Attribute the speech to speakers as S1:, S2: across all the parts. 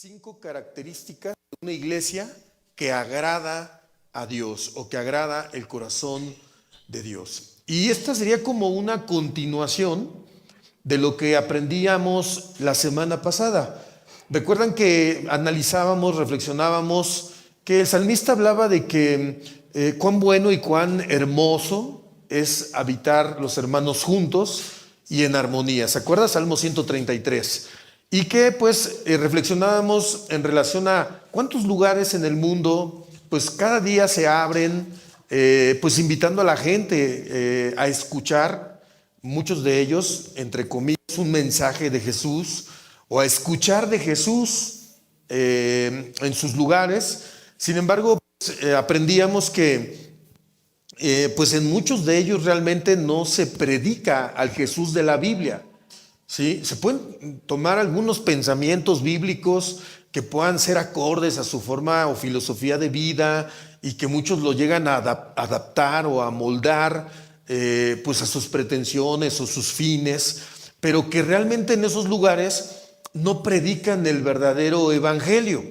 S1: 5 características de una iglesia que agrada a Dios o que agrada el corazón de Dios. Y esta sería como una continuación de lo que aprendíamos la semana pasada. Recuerdan que analizábamos, reflexionábamos que el salmista hablaba de que cuán bueno y cuán hermoso es habitar los hermanos juntos y en armonía. ¿Se acuerda? Salmo 133. Y que pues reflexionábamos en relación a cuántos lugares en el mundo pues cada día se abren, pues invitando a la gente a escuchar, muchos de ellos, entre comillas, un mensaje de Jesús o a escuchar de Jesús en sus lugares. Sin embargo, pues, aprendíamos que pues en muchos de ellos realmente no se predica al Jesús de la Biblia. ¿Sí? Se pueden tomar algunos pensamientos bíblicos que puedan ser acordes a su forma o filosofía de vida y que muchos lo llegan a adaptar o a moldar pues a sus pretensiones o sus fines, pero que realmente en esos lugares no predican el verdadero evangelio.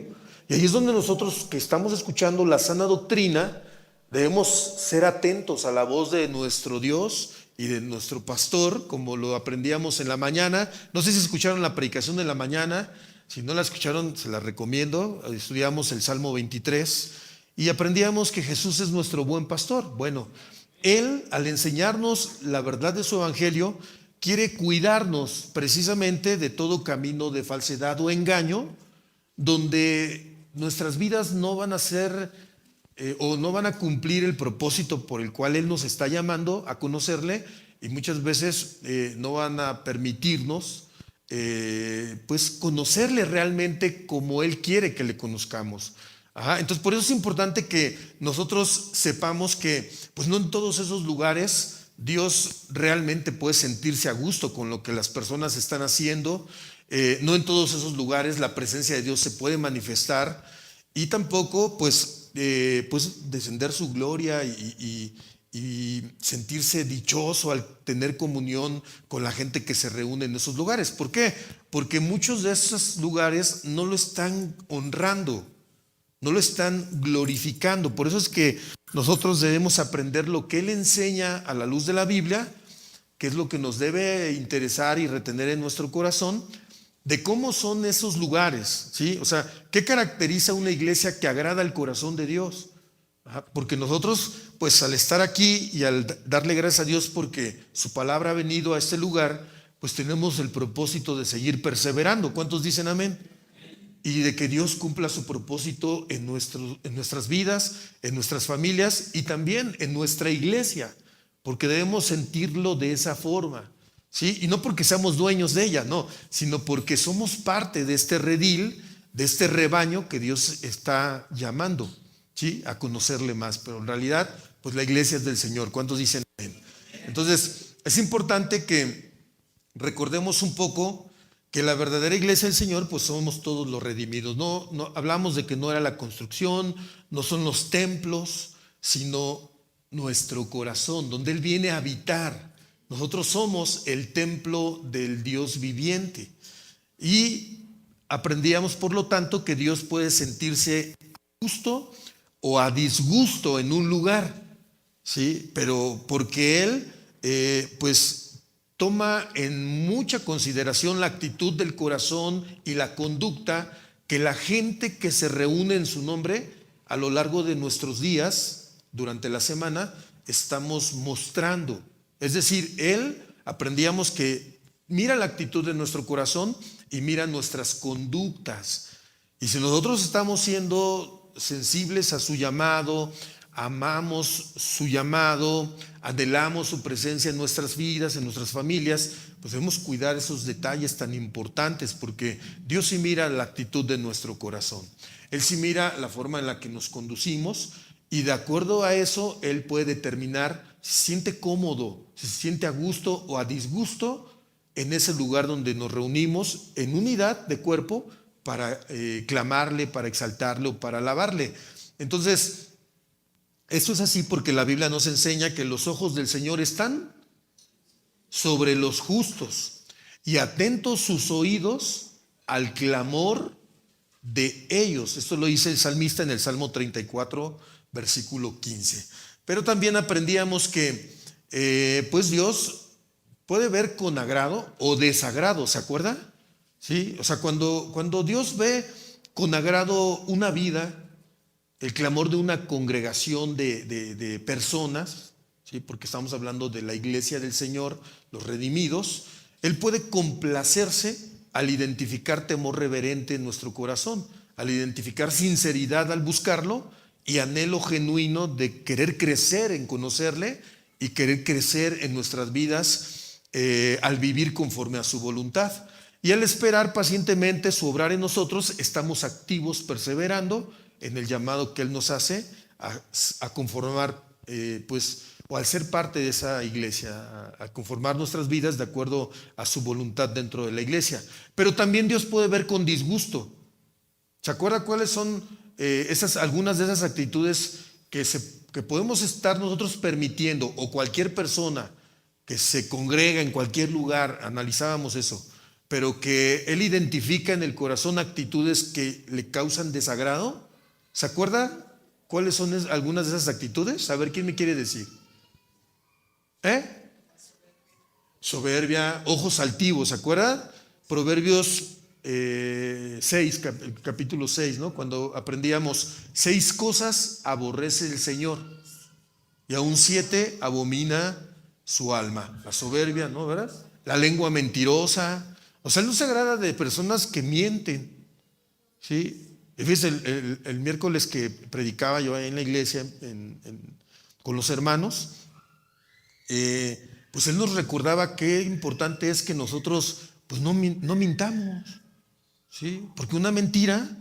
S1: Y ahí es donde nosotros que estamos escuchando la sana doctrina debemos ser atentos a la voz de nuestro Dios y de nuestro pastor, como lo aprendíamos en la mañana. No sé si escucharon la predicación de la mañana. Si no la escucharon, se la recomiendo. Estudiamos el Salmo 23 y aprendíamos que Jesús es nuestro buen pastor. Bueno, Él, al enseñarnos la verdad de su evangelio, quiere cuidarnos precisamente de todo camino de falsedad o engaño, donde nuestras vidas no van a ser o no van a cumplir el propósito por el cual Él nos está llamando a conocerle, y muchas veces no van a permitirnos pues conocerle realmente como Él quiere que le conozcamos. Entonces por eso es importante que nosotros sepamos que pues no en todos esos lugares Dios realmente puede sentirse a gusto con lo que las personas están haciendo. No en todos esos lugares la presencia de Dios se puede manifestar, y tampoco pues descender su gloria y sentirse dichoso al tener comunión con la gente que se reúne en esos lugares. ¿Por qué? Porque muchos de esos lugares no lo están honrando, no lo están glorificando. Por eso es que nosotros debemos aprender lo que Él enseña a la luz de la Biblia, que es lo que nos debe interesar y retener en nuestro corazón, de cómo son esos lugares, ¿sí? O sea, ¿qué caracteriza una iglesia que agrada al corazón de Dios? Porque nosotros, pues al estar aquí y al darle gracias a Dios porque su palabra ha venido a este lugar, pues tenemos el propósito de seguir perseverando. ¿Cuántos dicen amén? Y de que Dios cumpla su propósito en nuestras vidas, en nuestras familias y también en nuestra iglesia, porque debemos sentirlo de esa forma. ¿Sí? Y no porque seamos dueños de ella, no, sino porque somos parte de este redil, de este rebaño que Dios está llamando, ¿sí? A conocerle más. Pero en realidad, pues la iglesia es del Señor. ¿Cuántos dicen amén? Entonces, es importante que recordemos un poco que la verdadera iglesia del Señor, pues somos todos los redimidos. No hablamos de que no era la construcción, no son los templos, sino nuestro corazón, donde Él viene a habitar. Nosotros somos el templo del Dios viviente, y aprendíamos por lo tanto que Dios puede sentirse a gusto o a disgusto en un lugar, ¿sí? Pero porque Él pues toma en mucha consideración la actitud del corazón y la conducta que la gente que se reúne en su nombre a lo largo de nuestros días durante la semana estamos mostrando. Es decir, Él, aprendíamos que mira la actitud de nuestro corazón y mira nuestras conductas. Y si nosotros estamos siendo sensibles a su llamado, amamos su llamado, anhelamos su presencia en nuestras vidas, en nuestras familias, pues debemos cuidar esos detalles tan importantes, porque Dios sí mira la actitud de nuestro corazón. Él sí mira la forma en la que nos conducimos, y de acuerdo a eso Él puede determinar si se siente cómodo, si se siente a gusto o a disgusto en ese lugar donde nos reunimos en unidad de cuerpo para clamarle, para exaltarle o para alabarle. Entonces, esto es así porque la Biblia nos enseña que los ojos del Señor están sobre los justos y atentos sus oídos al clamor de ellos. Esto lo dice el salmista en el Salmo 34, versículo 15. Pero también aprendíamos que pues Dios puede ver con agrado o desagrado, ¿se acuerda? ¿Sí? O sea, cuando Dios ve con agrado una vida, el clamor de una congregación de personas, ¿sí? Porque estamos hablando de la iglesia del Señor, los redimidos, Él puede complacerse al identificar temor reverente en nuestro corazón, al identificar sinceridad al buscarlo y anhelo genuino de querer crecer en conocerle y querer crecer en nuestras vidas al vivir conforme a su voluntad. Y al esperar pacientemente su obrar en nosotros, estamos activos, perseverando en el llamado que Él nos hace a conformar, pues, o al ser parte de esa iglesia, a conformar nuestras vidas de acuerdo a su voluntad dentro de la iglesia. Pero también Dios puede ver con disgusto. ¿Se acuerda cuáles son algunas de esas actitudes que podemos estar nosotros permitiendo, o cualquier persona que se congrega en cualquier lugar? Analizábamos eso, pero que Él identifica en el corazón actitudes que le causan desagrado. ¿Se acuerda cuáles son algunas de esas actitudes? A ver, ¿quién me quiere decir? Soberbia, ojos altivos, ¿se acuerda? Proverbios 6, capítulo 6, ¿no? Cuando aprendíamos 6 cosas aborrece el Señor y aún 7 abomina su alma. La soberbia, ¿no? ¿Verdad? La lengua mentirosa. O sea, Él no se agrada de personas que mienten, ¿sí? Y fíjese, el miércoles que predicaba yo en la iglesia con los hermanos, pues Él nos recordaba qué importante es que nosotros pues no mintamos, ¿sí? Porque una mentira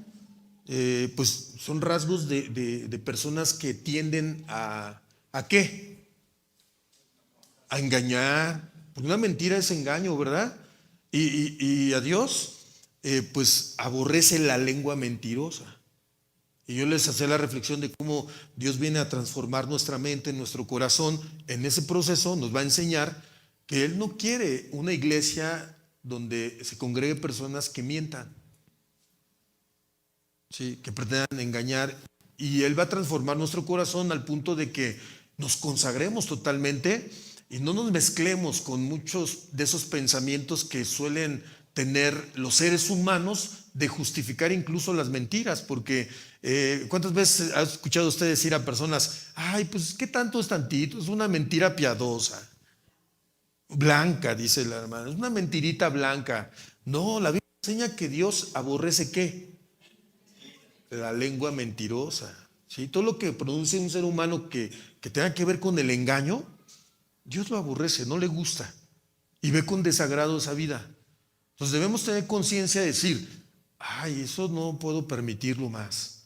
S1: pues son rasgos de personas que tienden ¿a qué? A engañar. Porque una mentira es engaño, ¿verdad? Y a Dios pues aborrece la lengua mentirosa. Y yo les hacía la reflexión de cómo Dios viene a transformar nuestra mente, nuestro corazón. En ese proceso nos va a enseñar que Él no quiere una iglesia donde se congregue personas que mientan, ¿sí? Que pretendan engañar. Y Él va a transformar nuestro corazón al punto de que nos consagremos totalmente y no nos mezclemos con muchos de esos pensamientos que suelen tener los seres humanos de justificar incluso las mentiras, porque ¿cuántas veces ha escuchado usted decir a personas, ay, pues qué tanto es tantito? Es una mentira piadosa, blanca, dice la hermana, es una mentirita blanca. No, la Biblia enseña que Dios aborrece ¿qué? La lengua mentirosa, ¿sí? Todo lo que produce un ser humano que tenga que ver con el engaño, Dios lo aborrece, no le gusta y ve con desagrado esa vida. Entonces debemos tener conciencia de decir, ay, eso no puedo permitirlo más,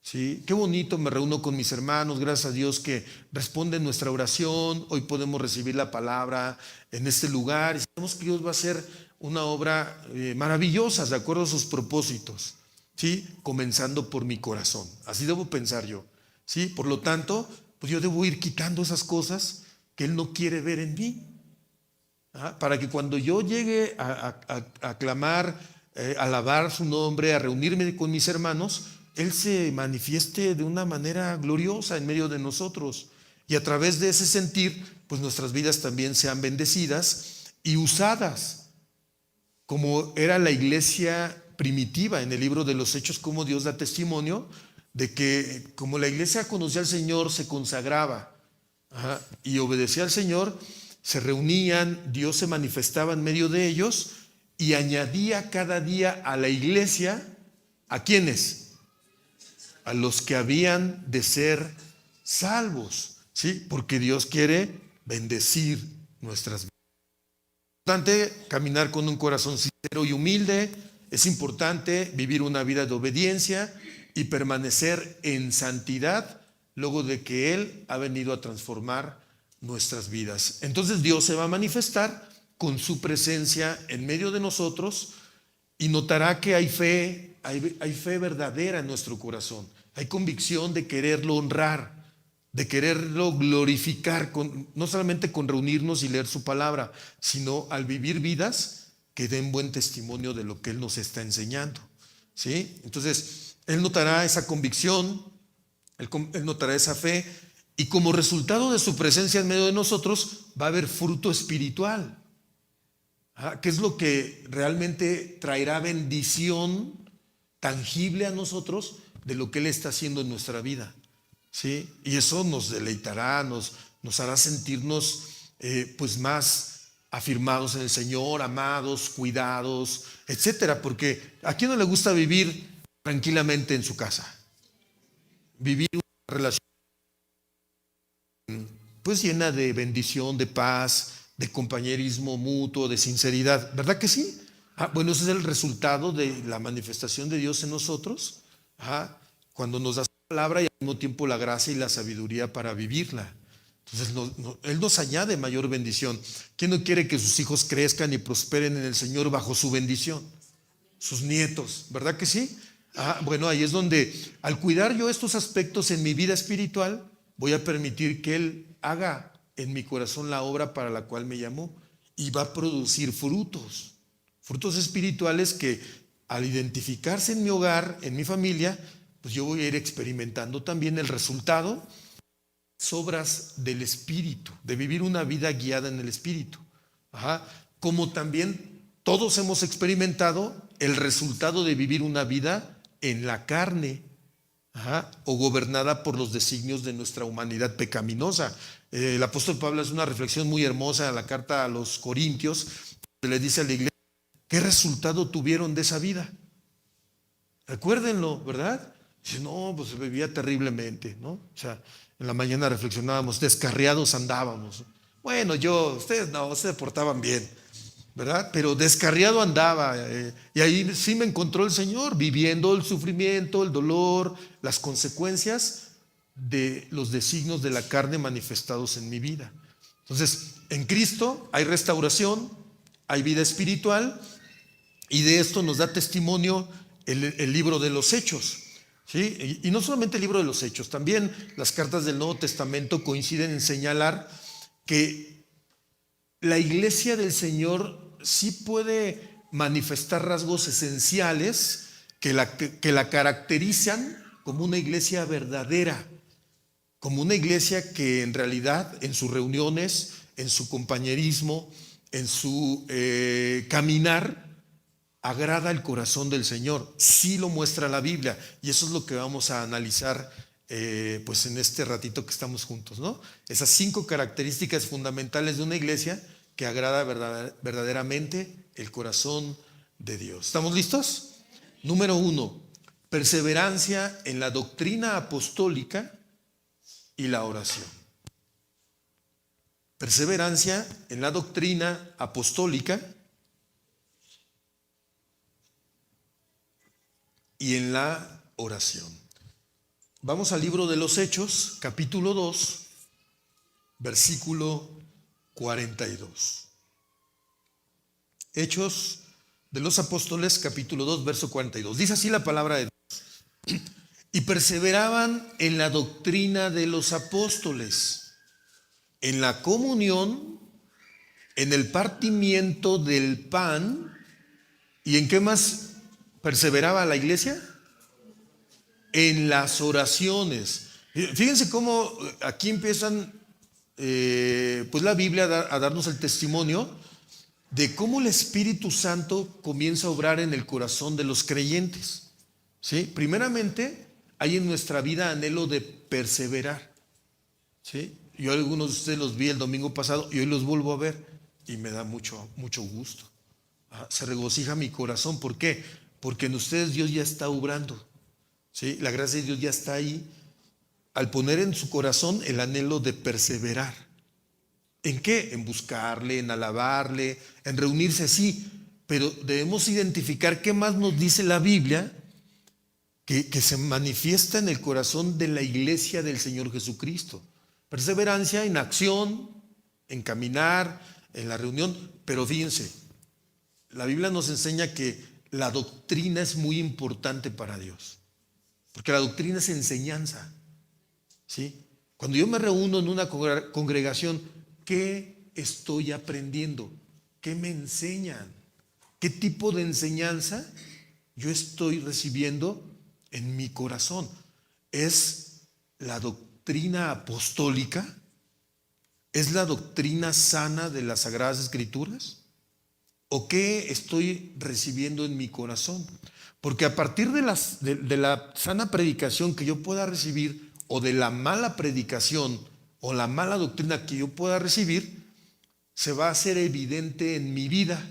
S1: ¿sí? Qué bonito, me reúno con mis hermanos, gracias a Dios que responden nuestra oración, hoy podemos recibir la palabra en este lugar y sabemos que Dios va a hacer una obra maravillosa de acuerdo a sus propósitos, ¿sí? Comenzando por mi corazón, así debo pensar yo, ¿sí? Por lo tanto, pues yo debo ir quitando esas cosas que Él no quiere ver en mí. Para que cuando yo llegue a clamar, a alabar su nombre, a reunirme con mis hermanos, Él se manifieste de una manera gloriosa en medio de nosotros. Y a través de ese sentir, pues nuestras vidas también sean bendecidas y usadas, como era la iglesia primitiva en el libro de los Hechos, como Dios da testimonio de que como la iglesia conocía al Señor, se consagraba y obedecía al Señor, se reunían, Dios se manifestaba en medio de ellos y añadía cada día a la iglesia, ¿a quiénes? A los que habían de ser salvos, ¿sí? Porque Dios quiere bendecir nuestras vidas. Es importante caminar con un corazón sincero y humilde, es importante vivir una vida de obediencia y permanecer en santidad luego de que Él ha venido a transformar nuestras vidas. Entonces Dios se va a manifestar con su presencia en medio de nosotros y notará que hay fe verdadera en nuestro corazón, hay convicción de quererlo honrar, de quererlo glorificar, no solamente con reunirnos y leer su palabra, sino al vivir vidas que den buen testimonio de lo que Él nos está enseñando, ¿sí? Entonces, Él notará esa convicción, Él notará esa fe, y como resultado de su presencia en medio de nosotros, va a haber fruto espiritual. ¿Qué es lo que realmente traerá bendición tangible a nosotros de lo que Él está haciendo en nuestra vida? ¿Sí? Y eso nos deleitará, nos hará sentirnos pues más afirmados en el Señor, amados, cuidados, etcétera. Porque ¿a quién no le gusta vivir tranquilamente en su casa? Vivir una relación pues llena de bendición, de paz, de compañerismo mutuo, de sinceridad, ¿verdad que sí? Bueno, ese es el resultado de la manifestación de Dios en nosotros, cuando nos da su palabra y al mismo tiempo la gracia y la sabiduría para vivirla. Entonces Él nos añade mayor bendición. ¿Quién no quiere que sus hijos crezcan y prosperen en el Señor bajo su bendición? Sus nietos, ¿verdad que sí? Bueno, ahí es donde al cuidar yo estos aspectos en mi vida espiritual, voy a permitir que Él haga en mi corazón la obra para la cual me llamó, y va a producir frutos espirituales que al identificarse en mi hogar, en mi familia, pues yo voy a ir experimentando también el resultado, las obras del Espíritu, de vivir una vida guiada en el Espíritu. Como también todos hemos experimentado el resultado de vivir una vida en la carne, o gobernada por los designios de nuestra humanidad pecaminosa. El apóstol Pablo hace una reflexión muy hermosa en la carta a los Corintios, donde le dice a la iglesia, ¿qué resultado tuvieron de esa vida? Recuérdenlo, ¿verdad? Dice, no, pues se vivía terriblemente, ¿no? O sea, en la mañana reflexionábamos, descarriados andábamos. Bueno, ustedes se portaban bien, ¿verdad? Pero descarriado andaba, y ahí sí me encontró el Señor, viviendo el sufrimiento, el dolor, las consecuencias de los designios de la carne manifestados en mi vida. Entonces, en Cristo hay restauración, hay vida espiritual, y de esto nos da testimonio el libro de los Hechos, ¿sí? Y no solamente el libro de los Hechos, también las cartas del Nuevo Testamento coinciden en señalar que la iglesia del Señor sí puede manifestar rasgos esenciales que la caracterizan como una iglesia verdadera, como una iglesia que en realidad en sus reuniones, en su compañerismo, en su caminar, agrada el corazón del Señor. Sí lo muestra la Biblia, y eso es lo que vamos a analizar pues en este ratito que estamos juntos, ¿no? Esas 5 características fundamentales de una iglesia que agrada verdaderamente el corazón de Dios. ¿Estamos listos? Número 1, perseverancia en la doctrina apostólica y la oración. Perseverancia en la doctrina apostólica y en la oración. Vamos al libro de los Hechos, capítulo 2, versículo 42. Hechos de los Apóstoles, capítulo 2, verso 42. Dice así la palabra de Dios. Y perseveraban en la doctrina de los apóstoles, en la comunión, en el partimiento del pan. ¿Y en qué más perseveraba la iglesia? En las oraciones. Fíjense cómo aquí empiezan pues la Biblia a darnos el testimonio de cómo el Espíritu Santo comienza a obrar en el corazón de los creyentes, ¿sí? Primeramente hay en nuestra vida anhelo de perseverar, ¿sí? Yo a algunos de ustedes los vi el domingo pasado y hoy los vuelvo a ver y me da mucho gusto. Se regocija mi corazón. ¿Por qué? Porque en ustedes Dios ya está obrando, ¿sí? La gracia de Dios ya está ahí, al poner en su corazón el anhelo de perseverar. ¿En qué? En buscarle, en alabarle, en reunirse, sí, pero debemos identificar qué más nos dice la Biblia que se manifiesta en el corazón de la iglesia del Señor Jesucristo. Perseverancia en acción, en caminar, en la reunión, pero fíjense, la Biblia nos enseña que la doctrina es muy importante para Dios, porque la doctrina es enseñanza, ¿sí? Cuando yo me reúno en una congregación, ¿qué estoy aprendiendo? ¿Qué me enseñan? ¿Qué tipo de enseñanza yo estoy recibiendo en mi corazón? ¿Es la doctrina apostólica? ¿Es la doctrina sana de las Sagradas Escrituras? ¿O qué estoy recibiendo en mi corazón? Porque a partir de la sana predicación que yo pueda recibir, o de la mala predicación o la mala doctrina que yo pueda recibir, se va a hacer evidente en mi vida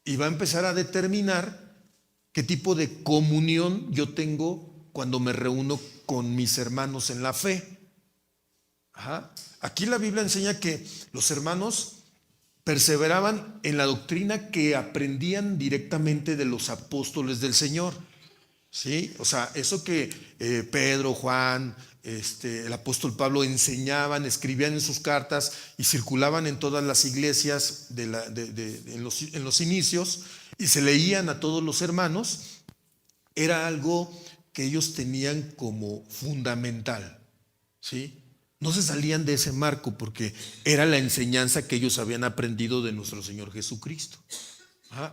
S1: y va a empezar a determinar qué tipo de comunión yo tengo cuando me reúno con mis hermanos en la fe. Aquí la Biblia enseña que los hermanos perseveraban en la doctrina que aprendían directamente de los apóstoles del Señor. ¿Sí? O sea, eso que Pedro, Juan, el apóstol Pablo enseñaban, escribían en sus cartas y circulaban en todas las iglesias en los inicios y se leían a todos los hermanos, era algo que ellos tenían como fundamental. ¿Sí? No se salían de ese marco porque era la enseñanza que ellos habían aprendido de nuestro Señor Jesucristo.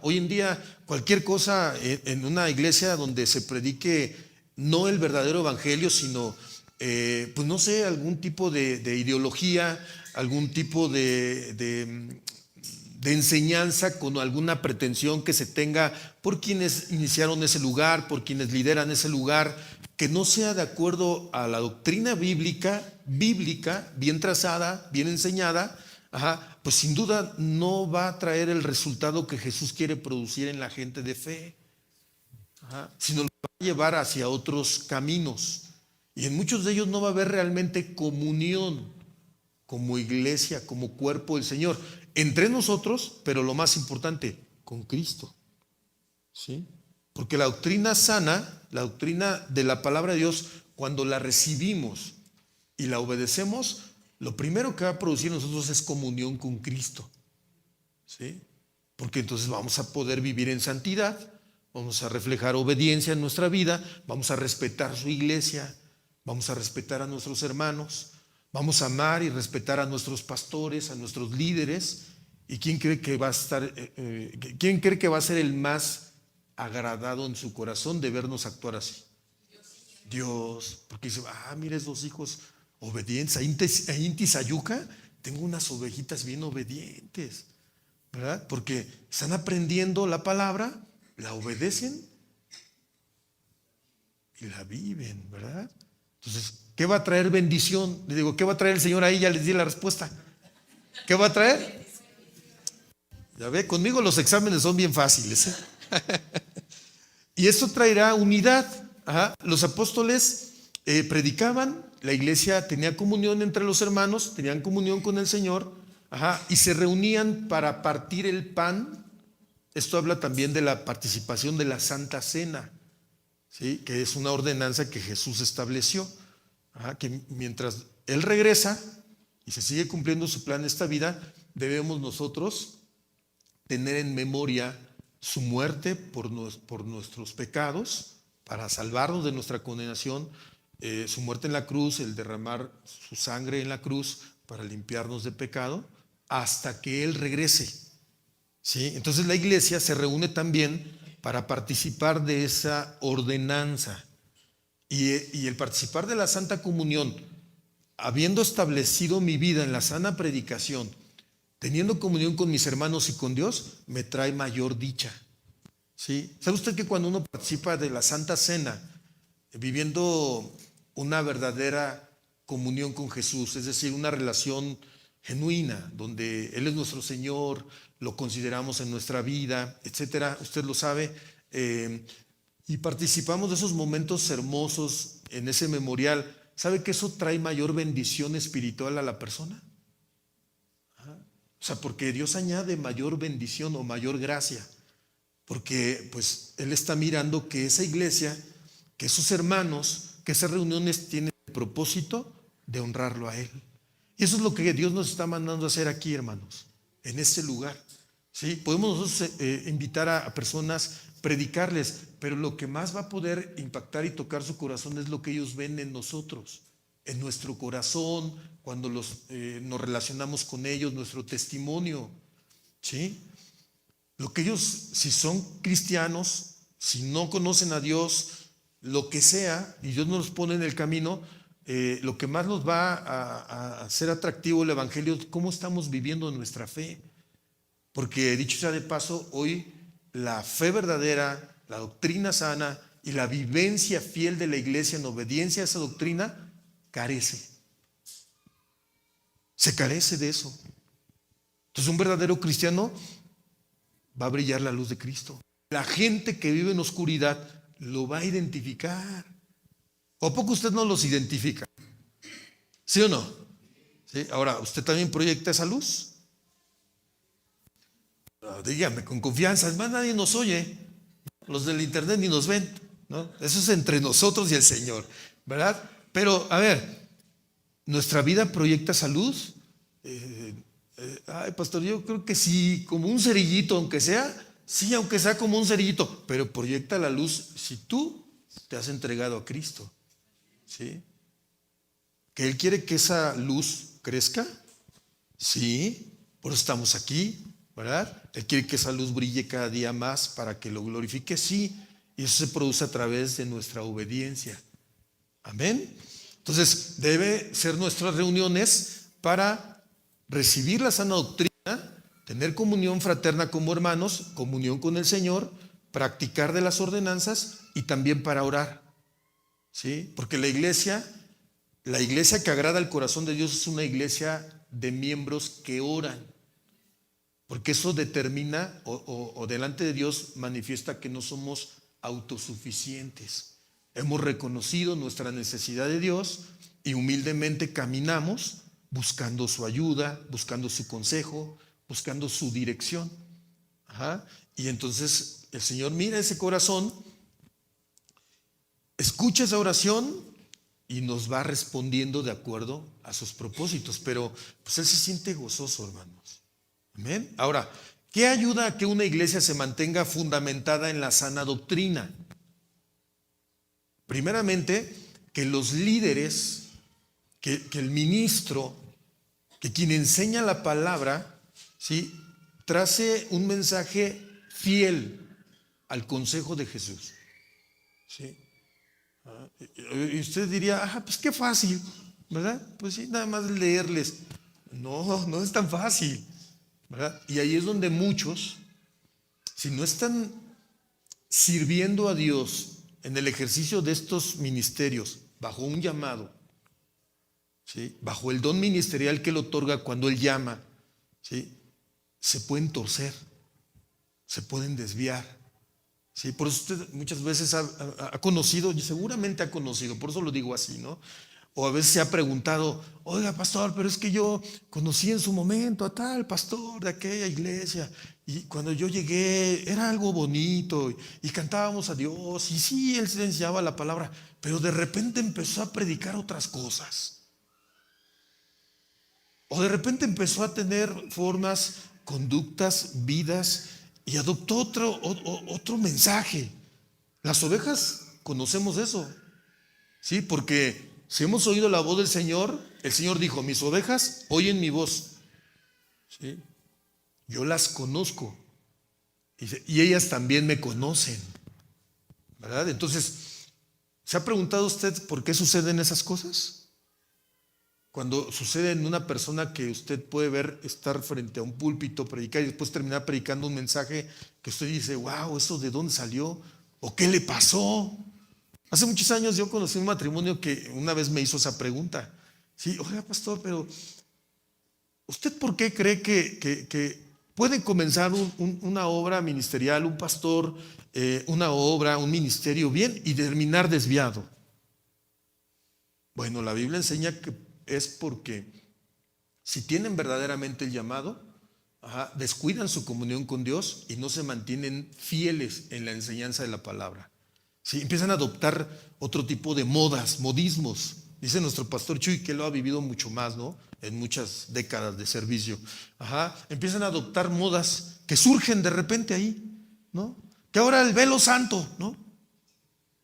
S1: Hoy en día cualquier cosa en una iglesia donde se predique no el verdadero evangelio, sino pues no sé, algún tipo de ideología, algún tipo de enseñanza con alguna pretensión que se tenga por quienes iniciaron ese lugar, por quienes lideran ese lugar, que no sea de acuerdo a la doctrina bíblica, bien trazada, bien enseñada, pues sin duda no va a traer el resultado que Jesús quiere producir en la gente de fe, sino lo va a llevar hacia otros caminos. Y en muchos de ellos no va a haber realmente comunión como iglesia, como cuerpo del Señor, entre nosotros, pero lo más importante, con Cristo. ¿Sí? Porque la doctrina sana, la doctrina de la palabra de Dios, cuando la recibimos y la obedecemos, lo primero que va a producir en nosotros es comunión con Cristo. ¿Sí? Porque entonces vamos a poder vivir en santidad, vamos a reflejar obediencia en nuestra vida, vamos a respetar su iglesia, vamos a respetar a nuestros hermanos, vamos a amar y respetar a nuestros pastores, a nuestros líderes. ¿Y quién cree que va a estar, quién cree que va a ser el más agradado en su corazón de vernos actuar así? Dios, porque dice, mira esos hijos obedientes. Ahí en Tizayuca tengo unas ovejitas bien obedientes, ¿verdad? Porque están aprendiendo la palabra, la obedecen y la viven, ¿verdad? Entonces, ¿qué va a traer bendición? Le digo, ¿qué va a traer el Señor ahí? Ya les di la respuesta. ¿Qué va a traer? Ya ve, conmigo los exámenes son bien fáciles, ¿eh? Y esto traerá unidad. Los apóstoles predicaban, la iglesia tenía comunión entre los hermanos, tenían comunión con el Señor, y se reunían para partir el pan. Esto habla también de la participación de la Santa Cena, ¿sí? Que es una ordenanza que Jesús estableció, que mientras Él regresa y se sigue cumpliendo su plan en esta vida, debemos nosotros tener en memoria su muerte por nuestros pecados, para salvarnos de nuestra condenación, su muerte en la cruz, el derramar su sangre en la cruz para limpiarnos de pecado, hasta que Él regrese. ¿Sí? Entonces la iglesia se reúne también para participar de esa ordenanza. Y el participar de la Santa Comunión, habiendo establecido mi vida en la sana predicación, teniendo comunión con mis hermanos y con Dios, me trae mayor dicha. ¿Sí? ¿Sabe usted que cuando uno participa de la Santa Cena, viviendo una verdadera comunión con Jesús, es decir, una relación genuina, donde Él es nuestro Señor, lo consideramos en nuestra vida, etcétera, usted lo sabe, y participamos de esos momentos hermosos en ese memorial, ¿sabe que eso trae mayor bendición espiritual a la persona? O sea, porque Dios añade mayor bendición o mayor gracia, porque pues Él está mirando que esa iglesia, que esos hermanos, que esas reuniones tienen el propósito de honrarlo a Él. Y eso es lo que Dios nos está mandando a hacer aquí, hermanos, en este lugar. ¿Sí? Podemos nosotros invitar a personas, predicarles, pero lo que más va a poder impactar y tocar su corazón es lo que ellos ven en nosotros, en nuestro corazón, cuando nos relacionamos con ellos, nuestro testimonio. ¿Sí? lo que ellos, si son cristianos, si no conocen a Dios, lo que sea, y Dios nos pone en el camino, lo que más nos va a hacer atractivo el Evangelio es cómo estamos viviendo nuestra fe. Porque dicho sea de paso, hoy la fe verdadera, la doctrina sana y la vivencia fiel de la iglesia en obediencia a esa doctrina carece. Se carece de eso. Entonces un verdadero cristiano va a brillar la luz de Cristo. La gente que vive en oscuridad lo va a identificar. ¿O a poco usted no los identifica? ¿Sí o no? ¿Sí? Ahora, ¿usted también proyecta esa luz? No, dígame con confianza, es más, nadie nos oye. Los del internet ni nos ven, ¿no? Eso es entre nosotros y el Señor, ¿verdad? Pero, a ver, ¿nuestra vida proyecta esa luz? Ay, pastor, yo creo que sí, como un cerillito, aunque sea, sí, aunque sea como un cerillito, pero proyecta la luz si tú te has entregado a Cristo, ¿sí? ¿Que Él quiere que esa luz crezca? Sí, por eso estamos aquí, ¿verdad? Él quiere que esa luz brille cada día más para que lo glorifique, sí, y eso se produce a través de nuestra obediencia. Amén. Entonces, debe ser nuestras reuniones para recibir la sana doctrina, tener comunión fraterna como hermanos, comunión con el Señor, practicar de las ordenanzas y también para orar, ¿sí? Porque la iglesia que agrada al corazón de Dios es una iglesia de miembros que oran, porque eso determina o delante de Dios manifiesta que no somos autosuficientes. Hemos reconocido nuestra necesidad de Dios y humildemente caminamos buscando su ayuda, buscando su consejo, buscando su dirección. Ajá. Y entonces el Señor mira ese corazón, escucha esa oración y nos va respondiendo de acuerdo a sus propósitos. Pero pues Él se siente gozoso, hermanos. Amén. Ahora, ¿qué ayuda a que una iglesia se mantenga fundamentada en la sana doctrina? Primeramente, que los líderes, que el ministro, que quien enseña la palabra, ¿sí?, trace un mensaje fiel al consejo de Jesús, ¿sí? Y usted diría, pues qué fácil, ¿verdad? Pues sí, nada más leerles. No, no es tan fácil, ¿verdad? Y ahí es donde muchos, si no están sirviendo a Dios en el ejercicio de estos ministerios, bajo un llamado, ¿sí?, bajo el don ministerial que Él otorga cuando Él llama, ¿sí?, se pueden torcer, se pueden desviar, ¿sí? Por eso usted muchas veces ha conocido, y seguramente ha conocido, por eso lo digo así, ¿no? O a veces se ha preguntado, oiga, pastor, pero es que yo conocí en su momento a tal pastor de aquella iglesia, y cuando yo llegué era algo bonito, y cantábamos a Dios, y sí, Él se enseñaba la palabra, pero de repente empezó a predicar otras cosas. O de repente empezó a tener formas, conductas, vidas, y adoptó otro mensaje. Las ovejas conocemos eso, ¿sí? Porque si hemos oído la voz del Señor, el Señor dijo, mis ovejas oyen mi voz, ¿sí? Yo las conozco y ellas también me conocen, ¿verdad? Entonces, ¿se ha preguntado usted por qué suceden esas cosas? Cuando sucede en una persona que usted puede ver estar frente a un púlpito, predicar y después terminar predicando un mensaje que usted dice, wow, ¿eso de dónde salió? ¿O qué le pasó? Hace muchos años yo conocí un matrimonio que una vez me hizo esa pregunta. Sí, oiga, pastor, pero ¿usted por qué cree que puede comenzar una obra ministerial, un pastor, una obra, un ministerio bien y terminar desviado? Bueno, la Biblia enseña que es porque si tienen verdaderamente el llamado, descuidan su comunión con Dios y no se mantienen fieles en la enseñanza de la palabra. ¿Sí? Empiezan a adoptar otro tipo de modas, modismos. Dice nuestro pastor Chuy que lo ha vivido mucho más, ¿no? En muchas décadas de servicio. Empiezan a adoptar modas que surgen de repente ahí, ¿no? Que ahora el velo santo, ¿no?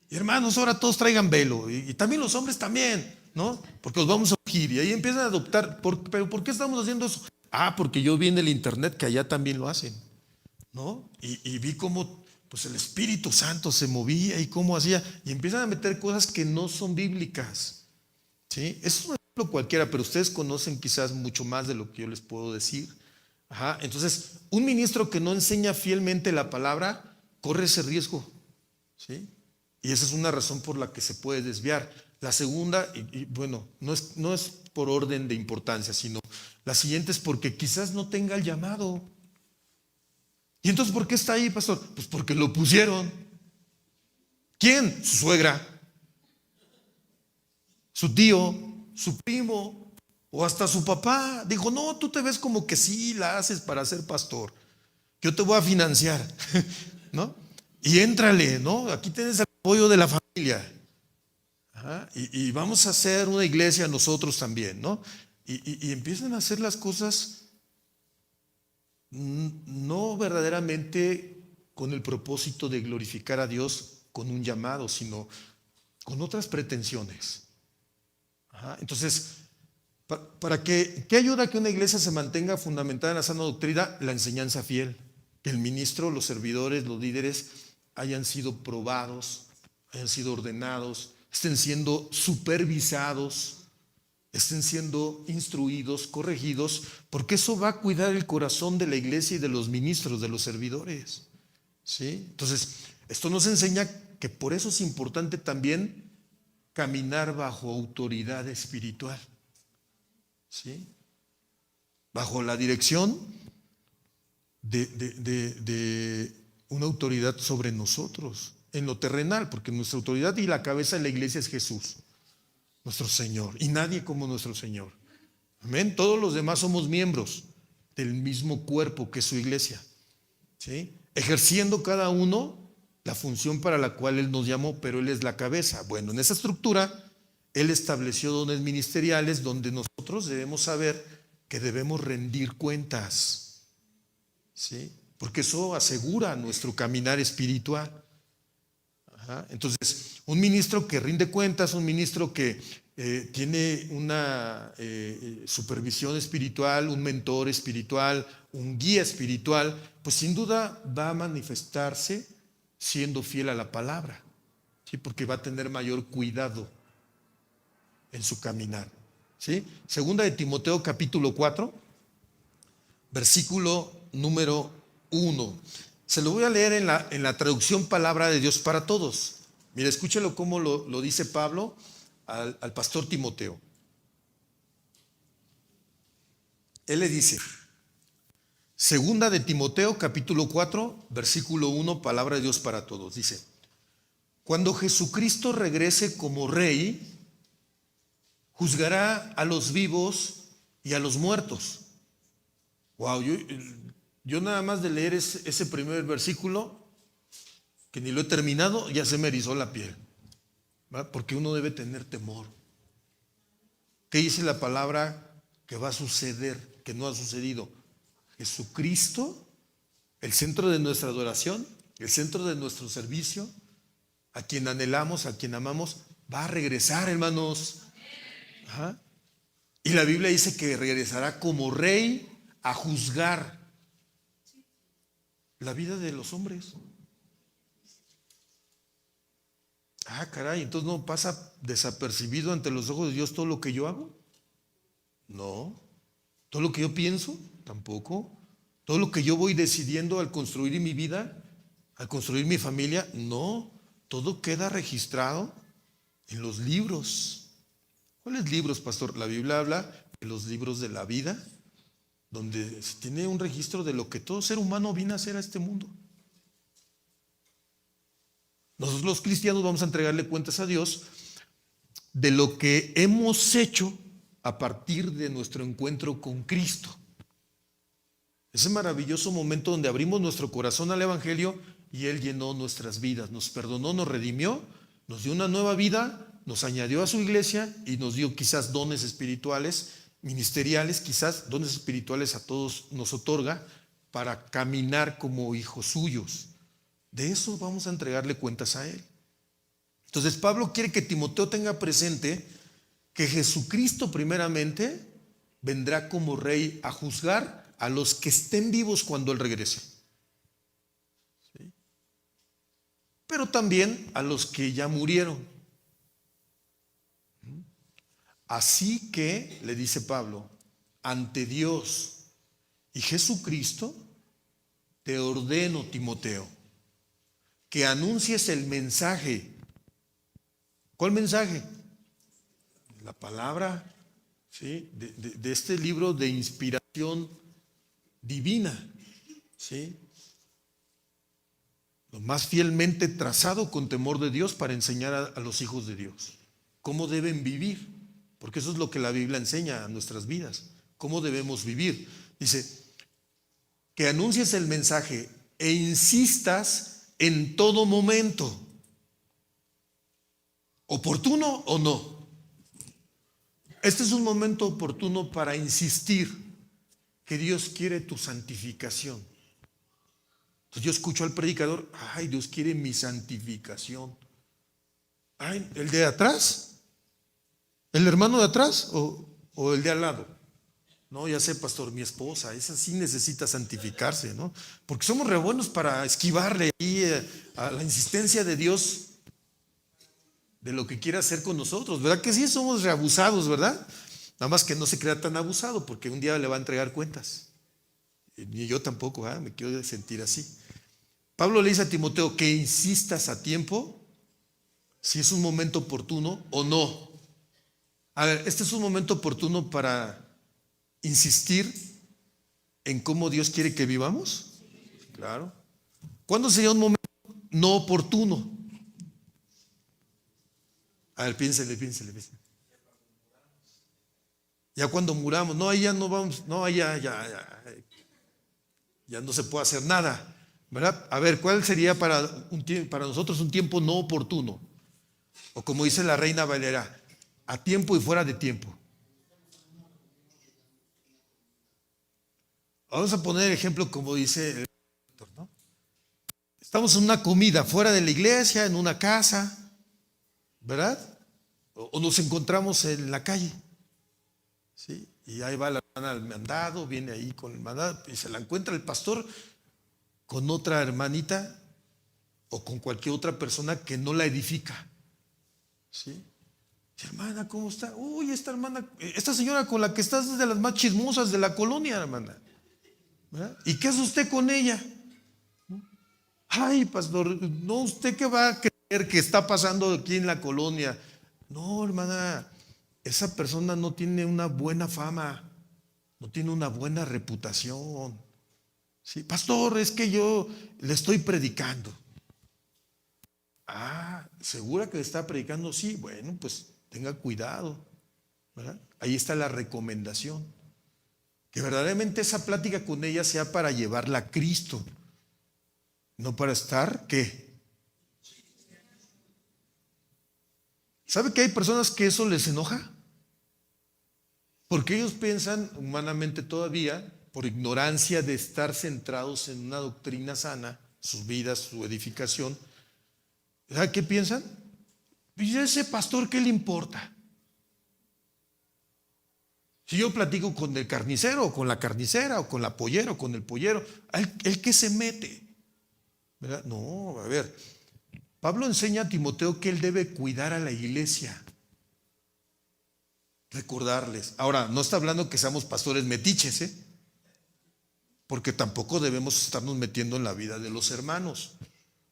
S1: Y hermanos, ahora todos traigan velo. Y también los hombres también, ¿no? Porque los vamos a ungir. Y ahí empiezan a adoptar. ¿Pero por qué estamos haciendo eso? Porque yo vi en el internet que allá también lo hacen. ¿no? Y vi cómo pues el Espíritu Santo se movía y cómo hacía, y empiezan a meter cosas que no son bíblicas, ¿sí? Es un ejemplo cualquiera, pero ustedes conocen quizás mucho más de lo que yo les puedo decir. Ajá. Entonces, un ministro que no enseña fielmente la palabra corre ese riesgo, ¿sí? Y esa es una razón por la que se puede desviar. La segunda, bueno, no es por orden de importancia, sino la siguiente es porque quizás no tenga el llamado. ¿Y entonces por qué está ahí, pastor? Pues porque lo pusieron. ¿Quién? Su suegra, su tío, su primo o hasta su papá. Dijo, no, tú te ves como que sí la haces para ser pastor. Yo te voy a financiar, ¿no? Y éntrale, ¿no? Aquí tienes el apoyo de la familia. Ajá. Y vamos a hacer una iglesia nosotros también, ¿no? Y empiezan a hacer las cosas no verdaderamente con el propósito de glorificar a Dios con un llamado, sino con otras pretensiones. Ajá. Entonces, ¿para qué ayuda a que una iglesia se mantenga fundamentada en la sana doctrina? La enseñanza fiel. Que el ministro, los servidores, los líderes hayan sido probados, hayan sido ordenados, estén siendo supervisados, estén siendo instruidos, corregidos, porque eso va a cuidar el corazón de la iglesia y de los ministros, de los servidores, ¿sí? Entonces, esto nos enseña que por eso es importante también caminar bajo autoridad espiritual, ¿sí? Bajo la dirección de una autoridad sobre nosotros, en lo terrenal, porque nuestra autoridad y la cabeza de la iglesia es Jesús, nuestro Señor, y nadie como nuestro Señor. Amén. Todos los demás somos miembros del mismo cuerpo que es su iglesia, ¿sí? Ejerciendo cada uno la función para la cual Él nos llamó, pero Él es la cabeza. Bueno, en esa estructura Él estableció dones ministeriales donde nosotros debemos saber que debemos rendir cuentas, ¿sí? Porque eso asegura nuestro caminar espiritual. Ajá. Entonces, un ministro que rinde cuentas, un ministro que tiene una supervisión espiritual, un mentor espiritual, un guía espiritual, pues sin duda va a manifestarse siendo fiel a la palabra, ¿sí? Porque va a tener mayor cuidado en su caminar, ¿sí? Segunda de Timoteo capítulo 4, versículo número 1. Se lo voy a leer en la traducción Palabra de Dios para Todos. Mira, escúchelo cómo lo dice Pablo al pastor Timoteo. Él le dice, segunda de Timoteo capítulo 4, versículo 1, Palabra de Dios para Todos. Dice, cuando Jesucristo regrese como Rey, juzgará a los vivos y a los muertos. Wow, yo nada más de leer ese primer versículo, que ni lo he terminado, ya se me erizó la piel, ¿verdad? Porque uno debe tener temor. ¿Qué dice la palabra que va a suceder, que no ha sucedido? Jesucristo, el centro de nuestra adoración, el centro de nuestro servicio, a quien anhelamos, a quien amamos, va a regresar, hermanos. Ajá. Y la Biblia dice que regresará como Rey a juzgar la vida de los hombres. Ah, caray, entonces no pasa desapercibido ante los ojos de Dios todo lo que yo hago. No. Todo lo que yo pienso, tampoco. Todo lo que yo voy decidiendo al construir mi vida, al construir mi familia, no. Todo queda registrado en los libros. ¿Cuáles libros, pastor? La Biblia habla de los libros de la vida, donde se tiene un registro de lo que todo ser humano viene a hacer a este mundo. Nosotros los cristianos vamos a entregarle cuentas a Dios de lo que hemos hecho a partir de nuestro encuentro con Cristo. Ese maravilloso momento donde abrimos nuestro corazón al Evangelio y Él llenó nuestras vidas, nos perdonó, nos redimió, nos dio una nueva vida, nos añadió a su iglesia y nos dio quizás dones espirituales, ministeriales, quizás dones espirituales a todos nos otorga para caminar como hijos suyos. De eso vamos a entregarle cuentas a Él. Entonces Pablo quiere que Timoteo tenga presente que Jesucristo primeramente vendrá como Rey a juzgar a los que estén vivos cuando Él regrese. pero también a los que ya murieron. Así que, le dice Pablo, ante Dios y Jesucristo, te ordeno, Timoteo, que anuncies el mensaje. ¿Cuál mensaje? La palabra, ¿sí? de este libro de inspiración divina, ¿sí? Lo más fielmente trazado con temor de Dios para enseñar a los hijos de Dios cómo deben vivir, porque eso es lo que la Biblia enseña a nuestras vidas, cómo debemos vivir. Dice, que anuncies el mensaje e insistas en todo momento, oportuno o no. Este es un momento oportuno para insistir que Dios quiere tu santificación. Entonces yo escucho al predicador, ay, Dios quiere mi santificación. Ay, ¿el de atrás? ¿El hermano de atrás o el de al lado? No, ya sé, pastor, mi esposa, esa sí necesita santificarse, ¿no? Porque somos re buenos para esquivarle ahí a la insistencia de Dios de lo que quiere hacer con nosotros, ¿verdad que sí? Somos reabusados, ¿verdad? Nada más que no se crea tan abusado, porque un día le va a entregar cuentas. Ni yo tampoco, me quiero sentir así. Pablo le dice a Timoteo que insistas a tiempo, si es un momento oportuno o no. A ver, este es un momento oportuno para insistir en cómo Dios quiere que vivamos. Claro. ¿Cuándo sería un momento no oportuno? A ver, piénsele. Ya cuando muramos, no, ahí ya no vamos, no, ahí ya no se puede hacer nada, ¿verdad? A ver, ¿cuál sería para nosotros un tiempo no oportuno? O como dice la Reina Valera, a tiempo y fuera de tiempo. Vamos a poner el ejemplo como dice el doctor, ¿no? Estamos en una comida fuera de la iglesia, en una casa, ¿verdad? O nos encontramos en la calle, ¿sí? Y ahí va la hermana al mandado, viene ahí con el mandado y se la encuentra el pastor con otra hermanita o con cualquier otra persona que no la edifica, ¿sí? Hermana, ¿cómo está? Uy, esta hermana, esta señora con la que estás es de las más chismosas de la colonia, hermana, ¿verdad? ¿Y qué hace usted con ella? Ay, pastor, no, ¿usted qué va a creer que está pasando aquí en la colonia? No, hermana, esa persona no tiene una buena fama, no tiene una buena reputación. Sí, pastor, es que yo le estoy predicando. Ah, ¿segura que le está predicando? Sí, bueno, pues tenga cuidado, ¿verdad? Ahí está la recomendación. Que verdaderamente esa plática con ella sea para llevarla a Cristo, no para estar, ¿qué? ¿Sabe que hay personas que eso les enoja? Porque ellos piensan humanamente todavía, por ignorancia de estar centrados en una doctrina sana, sus vidas, su edificación, ¿sabe qué piensan? Pues ese pastor, ¿qué le importa? Si yo platico con el carnicero, o con la carnicera, o con la pollera, o con el pollero, ¿el que se mete? ¿Verdad? No, a ver, Pablo enseña a Timoteo que él debe cuidar a la iglesia, recordarles. Ahora, no está hablando que seamos pastores metiches, porque tampoco debemos estarnos metiendo en la vida de los hermanos,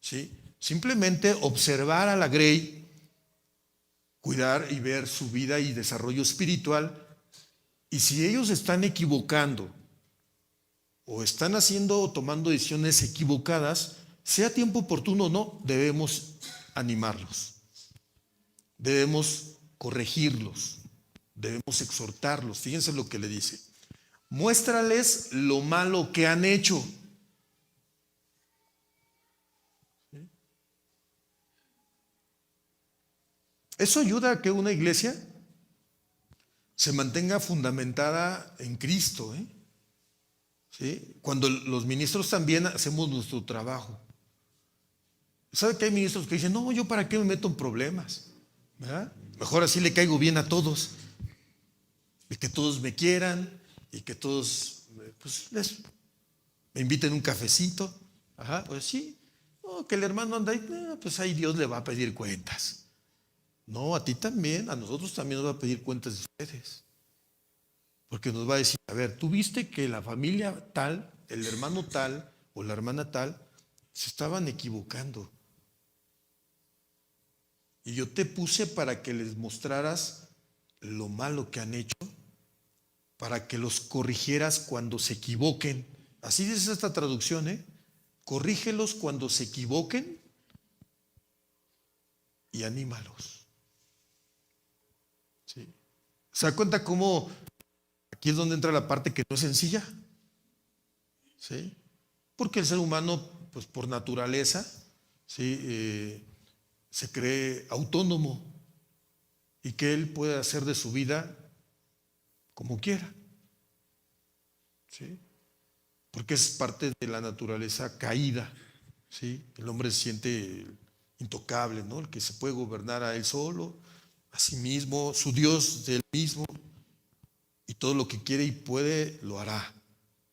S1: ¿sí? Simplemente observar a la grey, cuidar y ver su vida y desarrollo espiritual, y si ellos están equivocando o están haciendo o tomando decisiones equivocadas, sea tiempo oportuno o no, debemos animarlos, debemos corregirlos, debemos exhortarlos. Fíjense lo que le dice: muéstrales lo malo que han hecho. Eso ayuda a que una iglesia se mantenga fundamentada en Cristo, ¿sí? Cuando los ministros también hacemos nuestro trabajo. ¿Sabe que hay ministros que dicen, no, yo para qué me meto en problemas? ¿Verdad? Mejor así le caigo bien a todos, y que todos me quieran y que todos pues, me inviten un cafecito. Ajá, pues sí. No, No, que el hermano anda ahí, pues ahí Dios le va a pedir cuentas. No, a ti también, a nosotros también nos va a pedir cuentas de ustedes. Porque nos va a decir, a ver, tú viste que la familia tal, el hermano tal o la hermana tal, se estaban equivocando. Y yo te puse para que les mostraras lo malo que han hecho, para que los corrigieras cuando se equivoquen. Así dice esta traducción, ¿eh? Corrígelos cuando se equivoquen y anímalos. ¿Sí? ¿Se da cuenta cómo aquí es donde entra la parte que no es sencilla? ¿Sí? Porque el ser humano, pues por naturaleza, ¿sí? Se cree autónomo y que él puede hacer de su vida como quiera. ¿Sí? Porque es parte de la naturaleza caída. ¿Sí? El hombre se siente intocable, ¿no? El que se puede gobernar a él solo, a sí mismo, su Dios de él mismo, y todo lo que quiere y puede lo hará.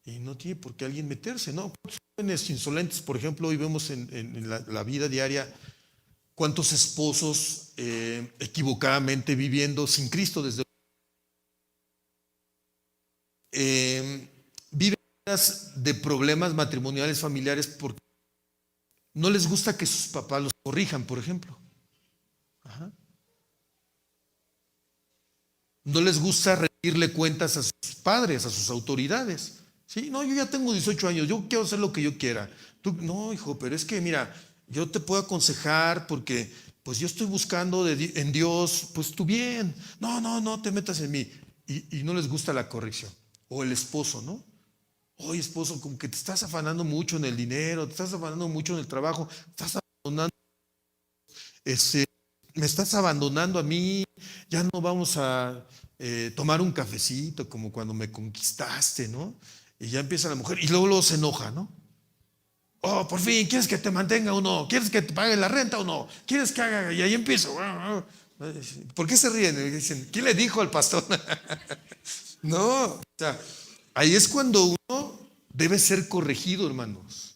S1: Y no tiene por qué alguien meterse, ¿no? ¿Cuántos jóvenes insolentes, por ejemplo, hoy vemos en la vida diaria, cuántos esposos equivocadamente viviendo sin Cristo desde viven de problemas matrimoniales, familiares, porque no les gusta que sus papás los corrijan, por ejemplo. Ajá. No les gusta rendirle cuentas a sus padres, a sus autoridades. ¿Sí? No, yo ya tengo 18 años, yo quiero hacer lo que yo quiera. Tú, no, hijo, pero es que mira, yo te puedo aconsejar porque pues yo estoy buscando en Dios, pues tu bien. No, no, no te metas en mí. Y no les gusta la corrección. O el esposo, ¿no? Oye, esposo, como que te estás afanando mucho en el dinero, te estás afanando mucho en el trabajo, estás abandonando, este, me estás abandonando a mí, ya no vamos a tomar un cafecito como cuando me conquistaste, ¿no? Y ya empieza la mujer y luego se enoja, ¿no? Oh, por fin, ¿quieres que te mantenga o no? ¿Quieres que te pague la renta o no? ¿Quieres que haga? Y ahí empieza. ¿Por qué se ríen? Y dicen, ¿quién le dijo al pastor? No, o sea, ahí es cuando uno debe ser corregido, hermanos.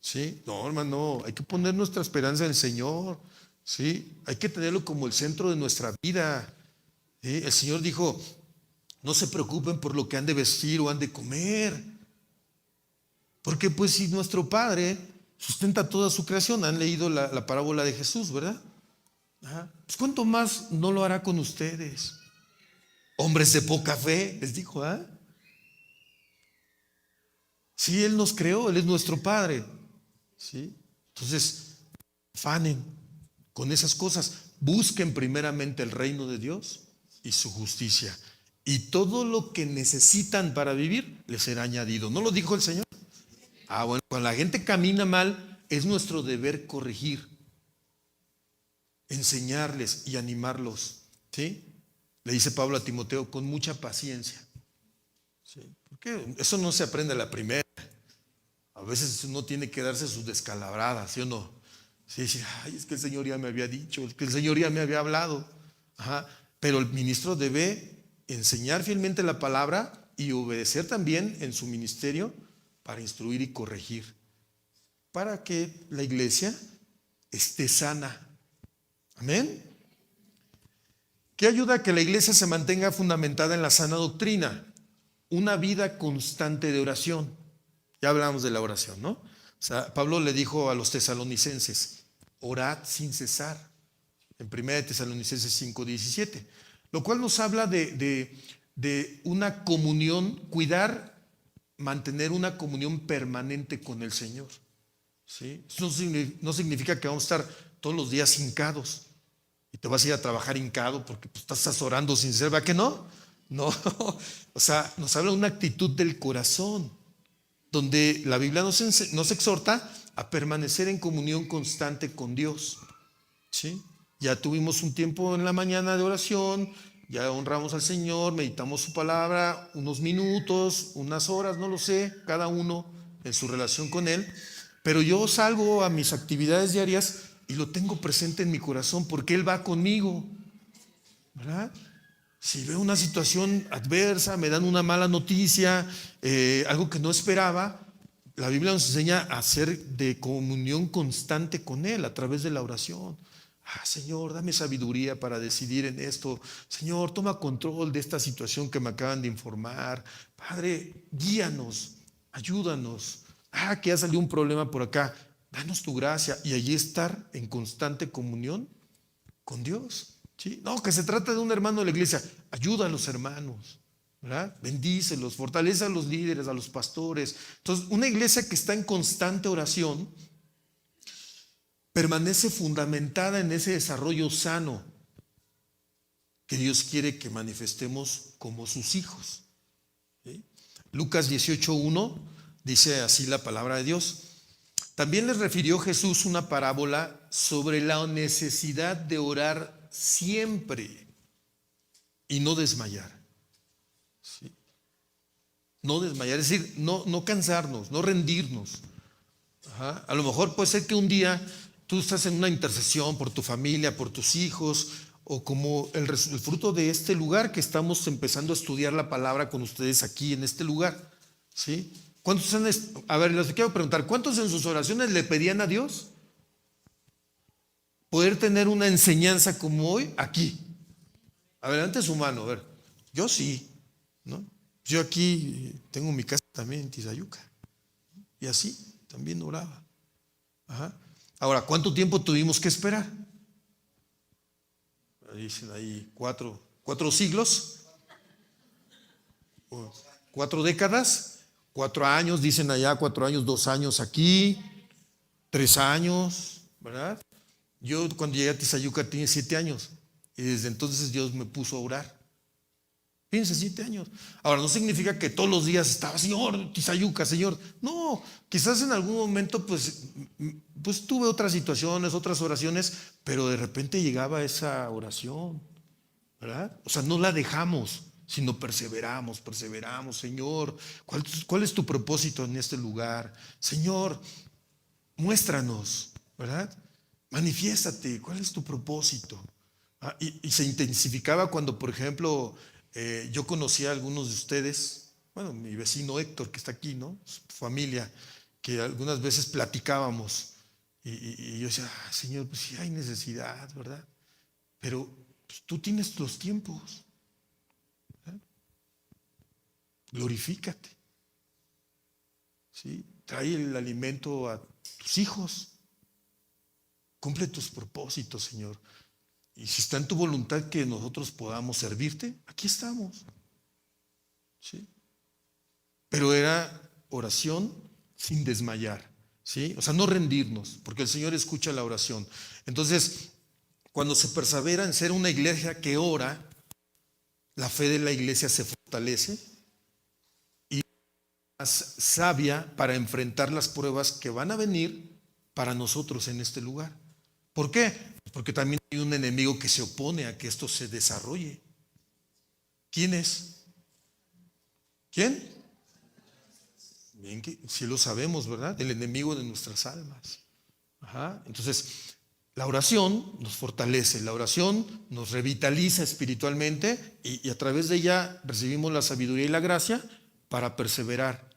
S1: ¿Sí? No, hermano, hay que poner nuestra esperanza en el Señor. ¿Sí? Hay que tenerlo como el centro de nuestra vida. ¿Sí? El Señor dijo, no se preocupen por lo que han de vestir o han de comer. Porque pues si nuestro Padre sustenta toda su creación, han leído la parábola de Jesús, ¿verdad? Ajá. Pues cuánto más no lo hará con ustedes. Hombres de poca fe, les dijo, ¿ah? Sí, Él nos creó, Él es nuestro Padre. ¿Sí? Entonces, afanen con esas cosas. Busquen primeramente el reino de Dios y su justicia. Y todo lo que necesitan para vivir les será añadido. ¿No lo dijo el Señor? Ah, bueno, cuando la gente camina mal, es nuestro deber corregir, enseñarles y animarlos. ¿Sí? Le dice Pablo a Timoteo, con mucha paciencia. ¿Sí? Porque eso no se aprende a la primera. A veces uno tiene que darse sus descalabradas, ¿sí o no? Sí, sí, ay, es que el Señor ya me había dicho, es que el Señor ya me había hablado. Ajá. Pero el ministro debe enseñar fielmente la palabra y obedecer también en su ministerio para instruir y corregir, para que la iglesia esté sana. Amén. ¿Qué ayuda a que la iglesia se mantenga fundamentada en la sana doctrina? Una vida constante de oración. Ya hablamos de la oración, ¿no? O sea, Pablo le dijo a los tesalonicenses, orad sin cesar, en 1 Tesalonicenses 5:17, lo cual nos habla de una comunión, cuidar, mantener una comunión permanente con el Señor. ¿Sí? Eso no significa que vamos a estar todos los días hincados y te vas a ir a trabajar hincado porque pues, estás orando sin ser, ¿verdad que no? No, o sea, nos habla de una actitud del corazón, donde la Biblia nos exhorta a permanecer en comunión constante con Dios. ¿Sí? Ya tuvimos un tiempo en la mañana de oración, ya honramos al Señor, meditamos su palabra, unos minutos, unas horas, no lo sé, cada uno en su relación con Él, pero yo salgo a mis actividades diarias y lo tengo presente en mi corazón porque Él va conmigo, ¿verdad? Si veo una situación adversa, me dan una mala noticia, algo que no esperaba, la Biblia nos enseña a ser de comunión constante con Él a través de la oración. Señor, dame sabiduría para decidir en esto. Señor, toma control de esta situación que me acaban de informar. Padre, guíanos, ayúdanos. Que ha salido un problema por acá. Danos tu gracia y allí estar en constante comunión con Dios. ¿Sí? No, que se trata de un hermano de la iglesia. Ayuda a los hermanos, ¿verdad? Bendícelos, fortalece a los líderes, a los pastores. Entonces, una iglesia que está en constante oración permanece fundamentada en ese desarrollo sano que Dios quiere que manifestemos como sus hijos. ¿Sí? Lucas 18:1 dice así la palabra de Dios. También les refirió Jesús una parábola sobre la necesidad de orar siempre y no desmayar. ¿Sí? No desmayar, es decir, no cansarnos, no rendirnos. A lo mejor puede ser que un día tú estás en una intercesión por tu familia, por tus hijos, o como el fruto de este lugar que estamos empezando a estudiar la palabra con ustedes aquí en este lugar. ¿Sí? A ver, les quiero preguntar, ¿cuántos en sus oraciones le pedían a Dios poder tener una enseñanza como hoy aquí? A ver, levante su mano, a ver. Yo sí, ¿no? Yo aquí tengo mi casa también en Tizayuca. Y así también oraba. Ahora, ¿cuánto tiempo tuvimos que esperar? Dicen ahí 4 siglos, 4 décadas. 4 años, dicen allá, 4 años, 2 años aquí, 3 años, ¿verdad? Yo cuando llegué a Tizayuca tenía 7 años y desde entonces Dios me puso a orar. Fíjense, 7 años. Ahora, no significa que todos los días estaba, Señor, Tizayuca, Señor. No, quizás en algún momento pues tuve otras situaciones, otras oraciones, pero de repente llegaba esa oración, ¿verdad? O sea, no la dejamos, sino perseveramos, Señor, ¿cuál es tu propósito en este lugar? Señor, muéstranos, ¿verdad? Manifiéstate, ¿cuál es tu propósito? Y se intensificaba cuando, por ejemplo, yo conocía a algunos de ustedes, bueno, mi vecino Héctor que está aquí, ¿no? Su familia, que algunas veces platicábamos y yo decía, Señor, pues sí hay necesidad, ¿verdad? Pero pues, tú tienes los tiempos. Glorifícate, ¿sí? Trae el alimento a tus hijos, cumple tus propósitos, Señor. Y si está en tu voluntad que nosotros podamos servirte, aquí estamos, ¿sí? Pero era oración sin desmayar, ¿sí? O sea, no rendirnos, porque el Señor escucha la oración. Entonces, cuando se persevera en ser una iglesia que ora, la fe de la iglesia se fortalece más sabia para enfrentar las pruebas que van a venir para nosotros en este lugar. ¿Por qué? Porque también hay un enemigo que se opone a que esto se desarrolle. ¿Quién es? ¿Quién? Bien que sí lo sabemos, ¿verdad? El enemigo de nuestras almas. Entonces, la oración nos fortalece, la oración nos revitaliza espiritualmente y a través de ella recibimos la sabiduría y la gracia para perseverar.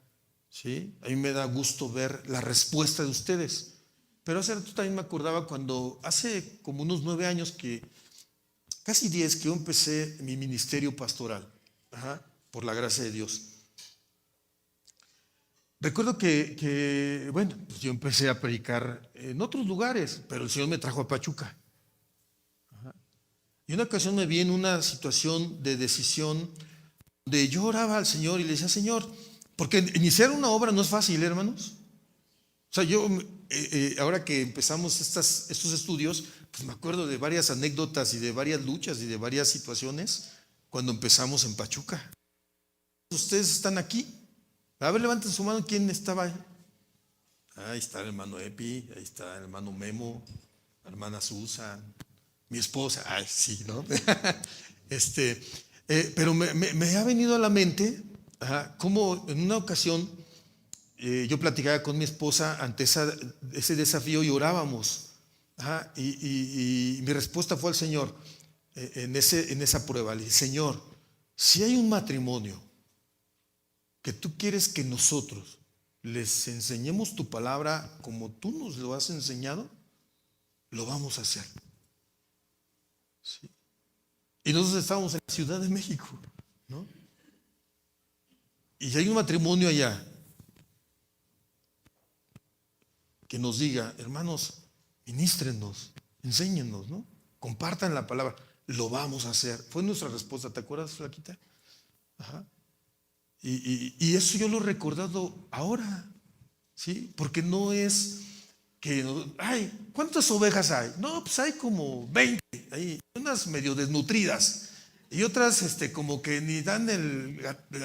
S1: ¿Sí? A mí me da gusto ver la respuesta de ustedes. Pero hace rato también me acordaba cuando hace como unos 9 años casi 10 que yo empecé mi ministerio pastoral, por la gracia de Dios. Recuerdo que bueno, pues yo empecé a predicar en otros lugares, pero el Señor me trajo a Pachuca. Y una ocasión me vi en una situación de decisión donde yo oraba al Señor y le decía, Señor, porque iniciar una obra no es fácil, hermanos. O sea, yo ahora que empezamos estos estudios, pues me acuerdo de varias anécdotas y de varias luchas y de varias situaciones cuando empezamos en Pachuca. Ustedes están aquí. A ver, levanten su mano, ¿quién estaba ahí? Ahí está el hermano Epi, ahí está el hermano Memo, la hermana Susan, mi esposa, ay, sí, ¿no? Pero me ha venido a la mente como en una ocasión yo platicaba con mi esposa ante ese desafío y orábamos. Y mi respuesta fue al Señor en esa prueba. Le dije, Señor, si hay un matrimonio que tú quieres que nosotros les enseñemos tu palabra como tú nos lo has enseñado, lo vamos a hacer. ¿Sí? Y nosotros estamos en la Ciudad de México, ¿no? Y hay un matrimonio allá que nos diga, hermanos, ministrénnos, enséñennos, ¿no? Compartan la palabra, lo vamos a hacer. Fue nuestra respuesta, ¿te acuerdas, flaquita? Ajá. Y eso yo lo he recordado ahora, ¿sí? Porque no es que, ay, ¿cuántas ovejas hay? No, pues hay como 20, hay unas medio desnutridas y otras como que ni dan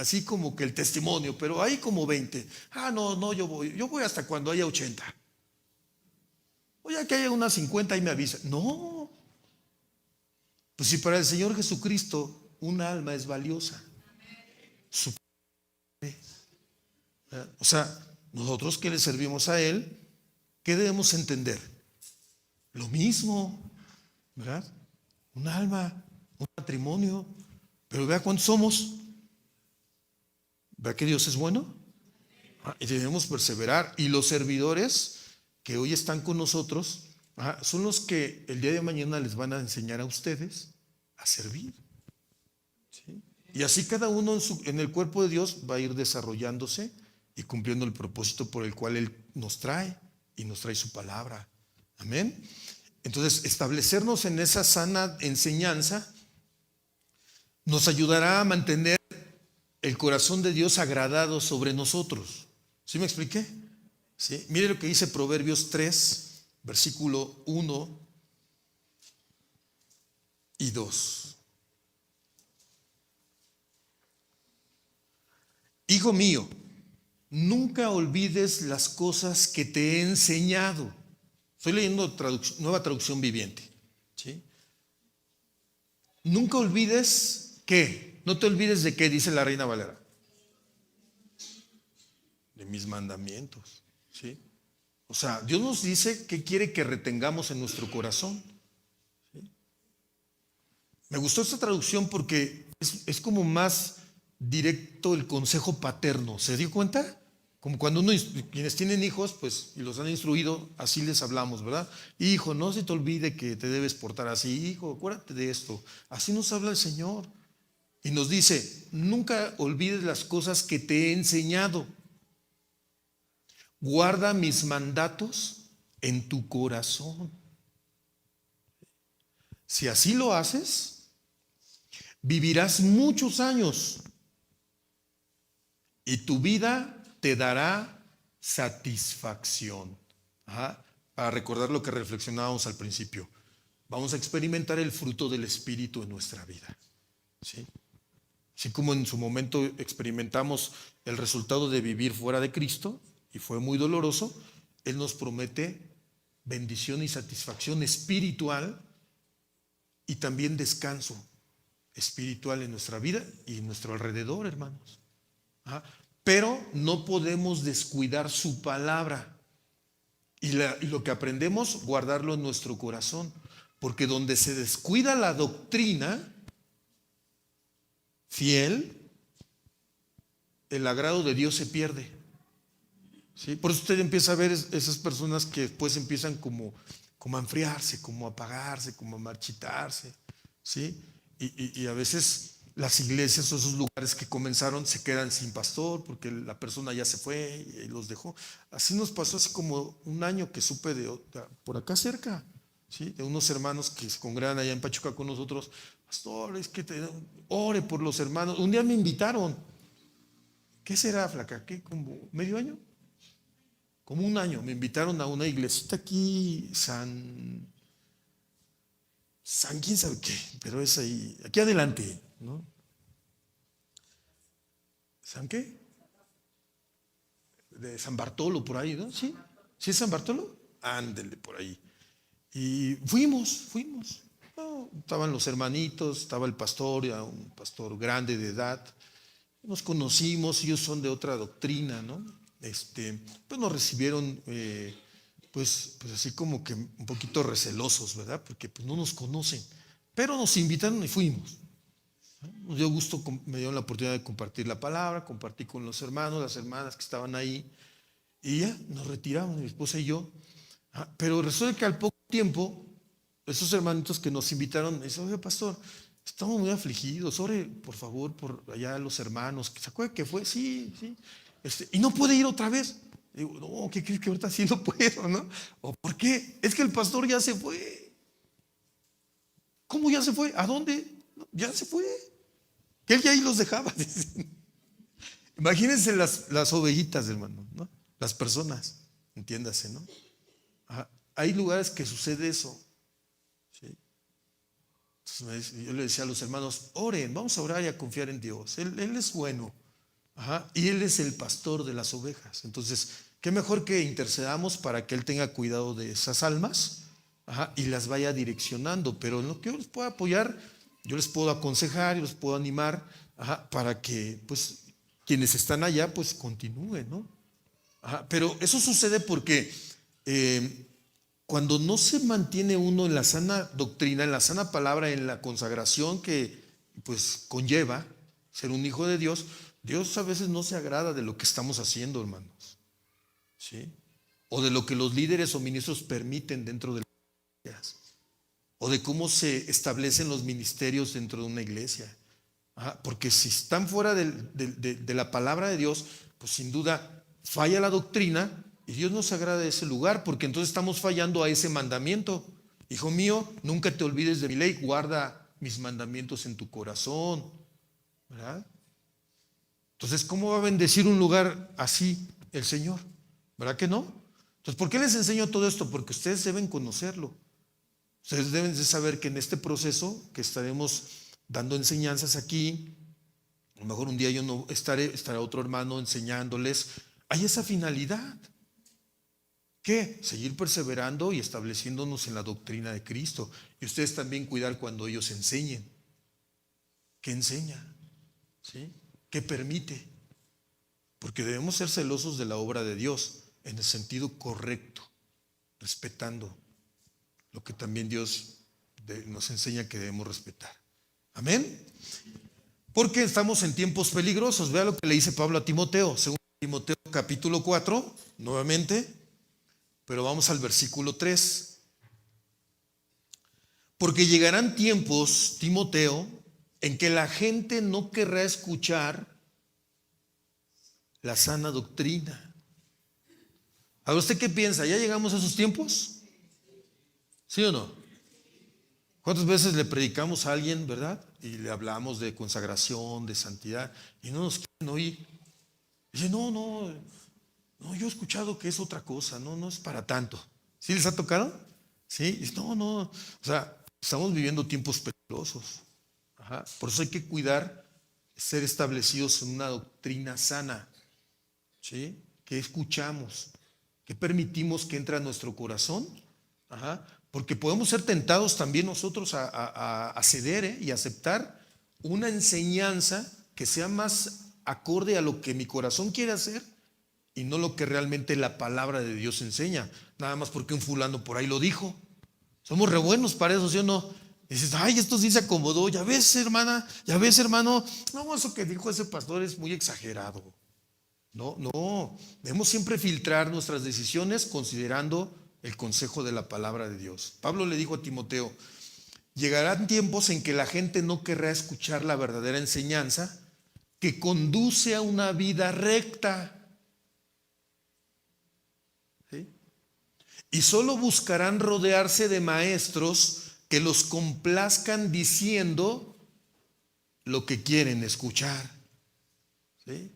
S1: así como que el testimonio, pero hay como 20. Ah, no, yo voy hasta cuando haya 80. O ya que haya unas 50 y me avisa. No, pues si para el Señor Jesucristo una alma es valiosa. Su O sea, nosotros que le servimos a Él, ¿qué debemos entender? Lo mismo, ¿verdad? Un alma, un matrimonio. Pero vea cuántos somos. ¿Vea que Dios es bueno? Y debemos perseverar. Y los servidores que hoy están con nosotros son los que el día de mañana les van a enseñar a ustedes a servir. ¿Sí? Y así cada uno en el cuerpo de Dios va a ir desarrollándose y cumpliendo el propósito por el cual Él nos trae y nos trae su palabra. Amén. Entonces, establecernos en esa sana enseñanza nos ayudará a mantener el corazón de Dios agradado sobre nosotros. ¿Sí me expliqué? ¿Sí? Mire lo que dice Proverbios 3, versículo 1 y 2. Hijo mío, nunca olvides las cosas que te he enseñado. Estoy leyendo Nueva Traducción Viviente. ¿Sí? Nunca olvides ¿qué? No te olvides de qué, dice la Reina Valera. De mis mandamientos. ¿Sí? O sea, Dios nos dice qué quiere que retengamos en nuestro corazón. ¿Sí? Me gustó esta traducción porque es como más directo el consejo paterno. ¿Se dio cuenta? Como cuando quienes tienen hijos, pues, y los han instruido, así les hablamos, ¿verdad? Hijo, no se te olvide que te debes portar así. Hijo, acuérdate de esto. Así nos habla el Señor. Y nos dice, nunca olvides las cosas que te he enseñado. Guarda mis mandatos en tu corazón. Si así lo haces, vivirás muchos años y tu vida te dará satisfacción. Para recordar lo que reflexionábamos al principio, vamos a experimentar el fruto del Espíritu en nuestra vida. ¿Sí? Así como en su momento experimentamos el resultado de vivir fuera de Cristo y fue muy doloroso, Él nos promete bendición y satisfacción espiritual y también descanso espiritual en nuestra vida y en nuestro alrededor, hermanos. Pero no podemos descuidar su palabra y lo que aprendemos, guardarlo en nuestro corazón, porque donde se descuida la doctrina fiel, el agrado de Dios se pierde. ¿Sí? Por eso usted empieza a ver esas personas que después empiezan como a enfriarse, como a apagarse, como a marchitarse. ¿Sí? Y a veces las iglesias o esos lugares que comenzaron se quedan sin pastor porque la persona ya se fue y los dejó. Así nos pasó hace como un año que supe por acá cerca, ¿sí? De unos hermanos que se congregan allá en Pachuca con nosotros. Pastor, es que ore por los hermanos. Un día me invitaron. ¿Qué será, flaca? ¿Qué? ¿Como medio año? Como un año. Me invitaron a una iglesita aquí, San quién sabe qué, pero es ahí, aquí adelante, ¿no? ¿San qué? De San Bartolo, por ahí, ¿no? ¿Sí? ¿Sí es San Bartolo? Ándele, por ahí. Y fuimos. No, estaban los hermanitos, estaba el pastor, ya un pastor grande de edad. Nos conocimos, ellos son de otra doctrina, ¿no? Pues nos recibieron, pues así como que un poquito recelosos, ¿verdad? Porque pues no nos conocen. Pero nos invitaron y fuimos. Nos dio gusto, me dieron la oportunidad de compartir la palabra, compartí con los hermanos, las hermanas que estaban ahí. Y ya nos retiramos, mi esposa y yo. Pero resulta que al poco tiempo, esos hermanitos que nos invitaron, me dicen: oye, pastor, estamos muy afligidos, ore por favor por allá los hermanos. ¿Se acuerda que fue? Sí, sí. Y no puede ir otra vez. Digo: no, ¿qué crees que ahorita sí no puedo, no? ¿O por qué? Es que el pastor ya se fue. ¿Cómo ya se fue? ¿A dónde? No, ya se fue. Que él ya ahí los dejaba. Imagínense las ovejitas, hermano, ¿no? Las personas, entiéndase, ¿no? Hay lugares que sucede eso, ¿sí? Entonces yo le decía a los hermanos: oren, vamos a orar y a confiar en Dios. Él es bueno. Y Él es el pastor de las ovejas. Entonces, qué mejor que intercedamos para que Él tenga cuidado de esas almas, y las vaya direccionando. Pero en lo que yo les puedo apoyar, yo les puedo aconsejar, yo les puedo animar, para que pues quienes están allá pues continúen, ¿no? Pero eso sucede porque cuando no se mantiene uno en la sana doctrina, en la sana palabra, en la consagración que pues conlleva ser un hijo de Dios, Dios a veces no se agrada de lo que estamos haciendo, hermanos, ¿sí? O de lo que los líderes o ministros permiten dentro de las iglesias, o de cómo se establecen los ministerios dentro de una iglesia. Porque si están fuera de la palabra de Dios, pues sin duda falla la doctrina y Dios no se agrada de ese lugar, porque entonces estamos fallando a ese mandamiento. Hijo mío, nunca te olvides de mi ley, guarda mis mandamientos en tu corazón, ¿verdad? Entonces, ¿cómo va a bendecir un lugar así el Señor? ¿Verdad que no? Entonces, ¿por qué les enseño todo esto? Porque ustedes deben conocerlo. Ustedes deben de saber que en este proceso que estaremos dando enseñanzas aquí, a lo mejor un día yo no estará otro hermano enseñándoles, hay esa finalidad. ¿Qué? Seguir perseverando y estableciéndonos en la doctrina de Cristo. Y ustedes también cuidar cuando ellos enseñen. ¿Qué enseña? ¿Sí? ¿Qué permite? Porque debemos ser celosos de la obra de Dios en el sentido correcto, respetando lo que también Dios nos enseña que debemos respetar. Amén. Porque estamos en tiempos peligrosos. Vea lo que le dice Pablo a Timoteo, según Timoteo capítulo 4, nuevamente, pero vamos al versículo 3. Porque llegarán tiempos, Timoteo, en que la gente no querrá escuchar la sana doctrina. ¿A usted qué piensa? ¿Ya llegamos a esos tiempos? ¿Sí o no? ¿Cuántas veces le predicamos a alguien, verdad? Y le hablamos de consagración, de santidad, y no nos quieren oír. Dice: no, yo he escuchado que es otra cosa, no es para tanto. ¿Sí les ha tocado? Sí, dice: no, o sea, estamos viviendo tiempos peligrosos. Por eso hay que cuidar, ser establecidos en una doctrina sana, ¿sí? ¿Qué escuchamos? ¿Qué permitimos que entre a nuestro corazón? Porque podemos ser tentados también nosotros a ceder, y aceptar una enseñanza que sea más acorde a lo que mi corazón quiere hacer y no lo que realmente la palabra de Dios enseña, nada más porque un fulano por ahí lo dijo. Somos re buenos para eso, ¿sí o no? Y dices: ay, esto sí se acomodó, ya ves, hermana, ya ves, hermano, no, eso que dijo ese pastor es muy exagerado. No, debemos siempre filtrar nuestras decisiones considerando el consejo de la palabra de Dios. Pablo le dijo a Timoteo: llegarán tiempos en que la gente no querrá escuchar la verdadera enseñanza que conduce a una vida recta, ¿sí? Y solo buscarán rodearse de maestros que los complazcan diciendo lo que quieren escuchar, ¿sí?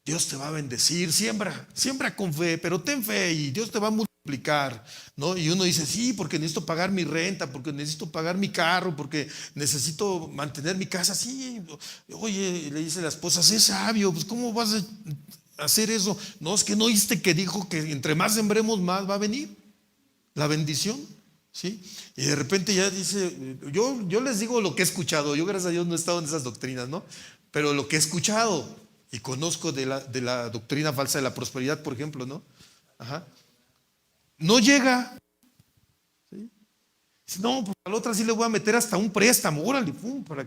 S1: Dios te va a bendecir, siembra con fe, pero ten fe y Dios te va a multiplicar, ¿no? Y uno dice: sí, porque necesito pagar mi renta, porque necesito pagar mi carro, porque necesito mantener mi casa. Sí, oye, le dice la esposa: sé sabio, pues ¿cómo vas a hacer eso? No, es que no oíste que dijo que entre más sembremos, más va a venir la bendición, ¿sí? Y de repente ya dice: yo les digo lo que he escuchado. Yo, gracias a Dios, no he estado en esas doctrinas, ¿no? Pero lo que he escuchado y conozco de la doctrina falsa de la prosperidad, por ejemplo, ¿no? No llega, ¿sí? No, pues a la otra sí le voy a meter hasta un préstamo, órale,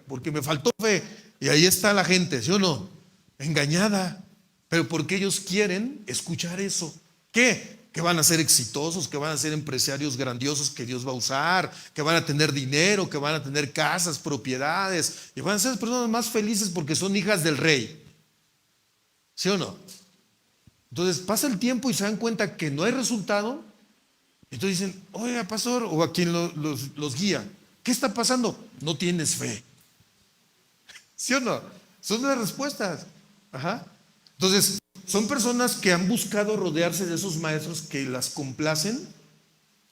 S1: porque me faltó fe. Y ahí está la gente, ¿sí o no? Engañada. pero porque ellos quieren escuchar eso. ¿Qué? Que van a ser exitosos, que van a ser empresarios grandiosos que Dios va a usar, que van a tener dinero, que van a tener casas, propiedades, y van a ser las personas más felices porque son hijas del rey. ¿Sí o no? Entonces pasa el tiempo y se dan cuenta que no hay resultado. Entonces dicen, oiga, pastor, o a quien los guía, ¿qué está pasando? No tienes fe. ¿Sí o no? Son las respuestas. Ajá. Entonces, son personas que han buscado rodearse de esos maestros que las complacen,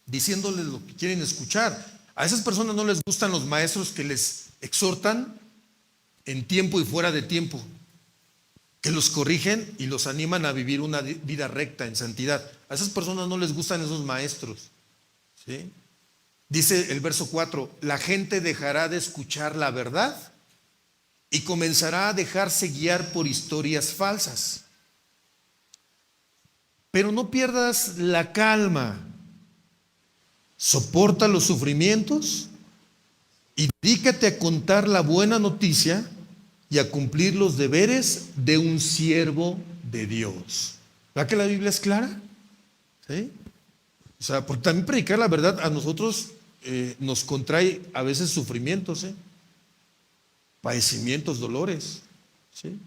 S1: diciéndoles lo que quieren escuchar. A esas personas no les gustan los maestros que les exhortan en tiempo y fuera de tiempo, que los corrigen y los animan a vivir una vida recta en santidad. A esas personas no les gustan esos maestros. ¿Sí? Dice el verso 4, la gente dejará de escuchar la verdad y comenzará a dejarse guiar por historias falsas. Pero no pierdas la calma. Soporta los sufrimientos y dedícate a contar la buena noticia y a cumplir los deberes de un siervo de Dios. ¿Verdad que la Biblia es clara? ¿Sí? O sea, porque también predicar la verdad a nosotros nos contrae a veces sufrimientos, padecimientos, dolores. ¿Sí?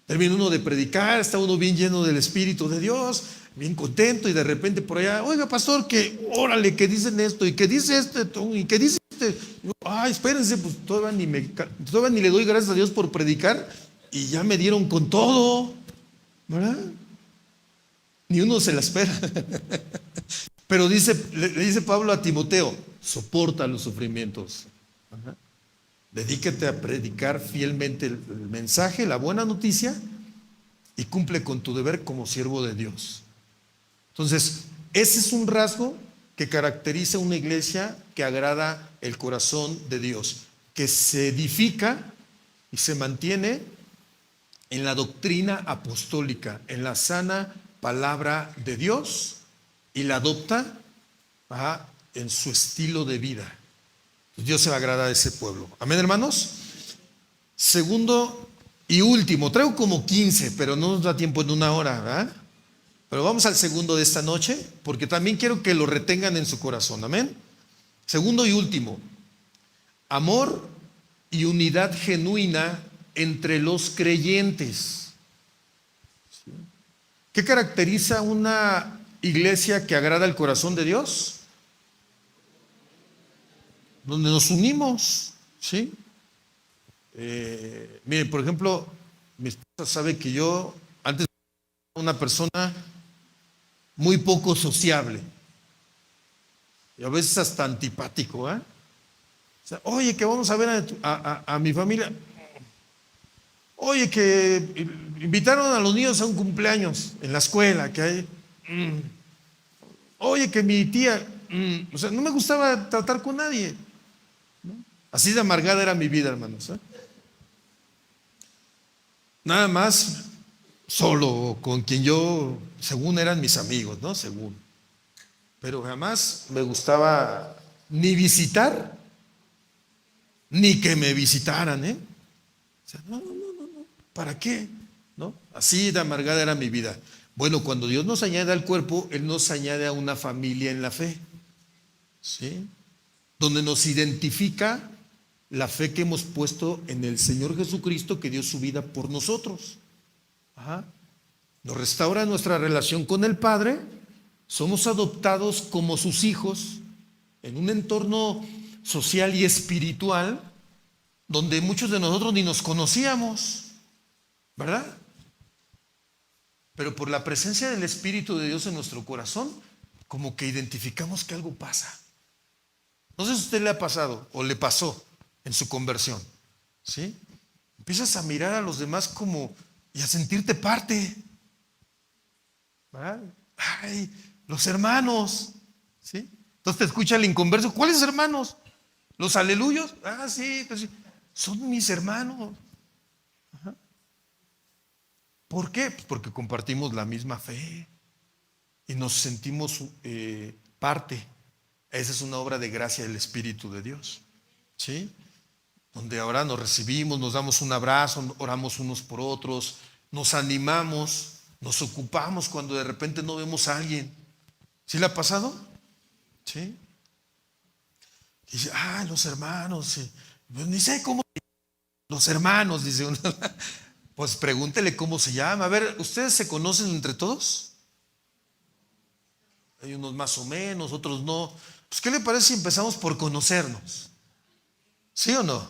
S1: Termina uno de predicar, está uno bien lleno del Espíritu de Dios, bien contento, y de repente por allá, oiga, pastor, que órale, que dicen esto, y que dice este, y que dice este. Ay, espérense, pues todavía ni le doy gracias a Dios por predicar, y ya me dieron con todo, ¿verdad? Ni uno se la espera. Pero le dice Pablo a Timoteo, soporta los sufrimientos. Ajá. Dedícate a predicar fielmente el mensaje, la buena noticia, y cumple con tu deber como siervo de Dios. Entonces, ese es un rasgo que caracteriza una iglesia que agrada el corazón de Dios, que se edifica y se mantiene en la doctrina apostólica, en la sana palabra de Dios, y la adopta en su estilo de vida. Dios se va a agradar a ese pueblo. Amén, hermanos. Segundo y último, traigo como 15, pero no nos da tiempo en una hora, ¿verdad? Pero vamos al segundo de esta noche, porque también quiero que lo retengan en su corazón. Amén. Segundo y último, amor y unidad genuina entre los creyentes. ¿Qué caracteriza una iglesia que agrada el corazón de Dios? Donde nos unimos, ¿sí? Miren, por ejemplo, mi esposa sabe que yo antes era una persona muy poco sociable y a veces hasta antipático, ¿eh? O sea, oye, que vamos a ver a mi familia. Oye, que invitaron a los niños a un cumpleaños en la escuela que hay. Oye, que mi tía, o sea, no me gustaba tratar con nadie. Así de amargada era mi vida, hermanos. Nada más solo con quien yo, según eran mis amigos, ¿no? Según. Pero jamás me gustaba ni visitar, ni que me visitaran, ¿eh? O sea, no, ¿para qué? ¿No? Así de amargada era mi vida. Bueno, cuando Dios nos añade al cuerpo, Él nos añade a una familia en la fe, ¿sí? Donde nos identifica la fe que hemos puesto en el Señor Jesucristo, que dio su vida por nosotros. Ajá. Nos restaura nuestra relación con el Padre, somos adoptados como sus hijos en un entorno social y espiritual donde muchos de nosotros ni nos conocíamos, ¿verdad? Pero por la presencia del Espíritu de Dios en nuestro corazón, como que identificamos que algo pasa. No sé si a usted le ha pasado o le pasó en su conversión, ¿sí? Empiezas a mirar a los demás como y a sentirte parte, ¿verdad? Ay, los hermanos, ¿sí? Entonces te escucha el inconverso, ¿cuáles hermanos? ¿Los aleluyos? Ah, sí, pues sí, son mis hermanos. Ajá. ¿Por qué? Pues porque compartimos la misma fe y nos sentimos parte. Esa es una obra de gracia del Espíritu de Dios, ¿sí? Donde ahora nos recibimos, nos damos un abrazo, oramos unos por otros, nos animamos, Nos ocupamos cuando de repente no vemos a alguien. ¿Sí le ha pasado? Sí. Y dice, los hermanos, sí. Pues ni sé cómo. Los hermanos, dice uno. Pues pregúntele cómo se llama. A ver, ¿ustedes se conocen entre todos? Hay unos más o menos, otros no. Pues, ¿qué le parece si empezamos por conocernos? ¿Sí o no?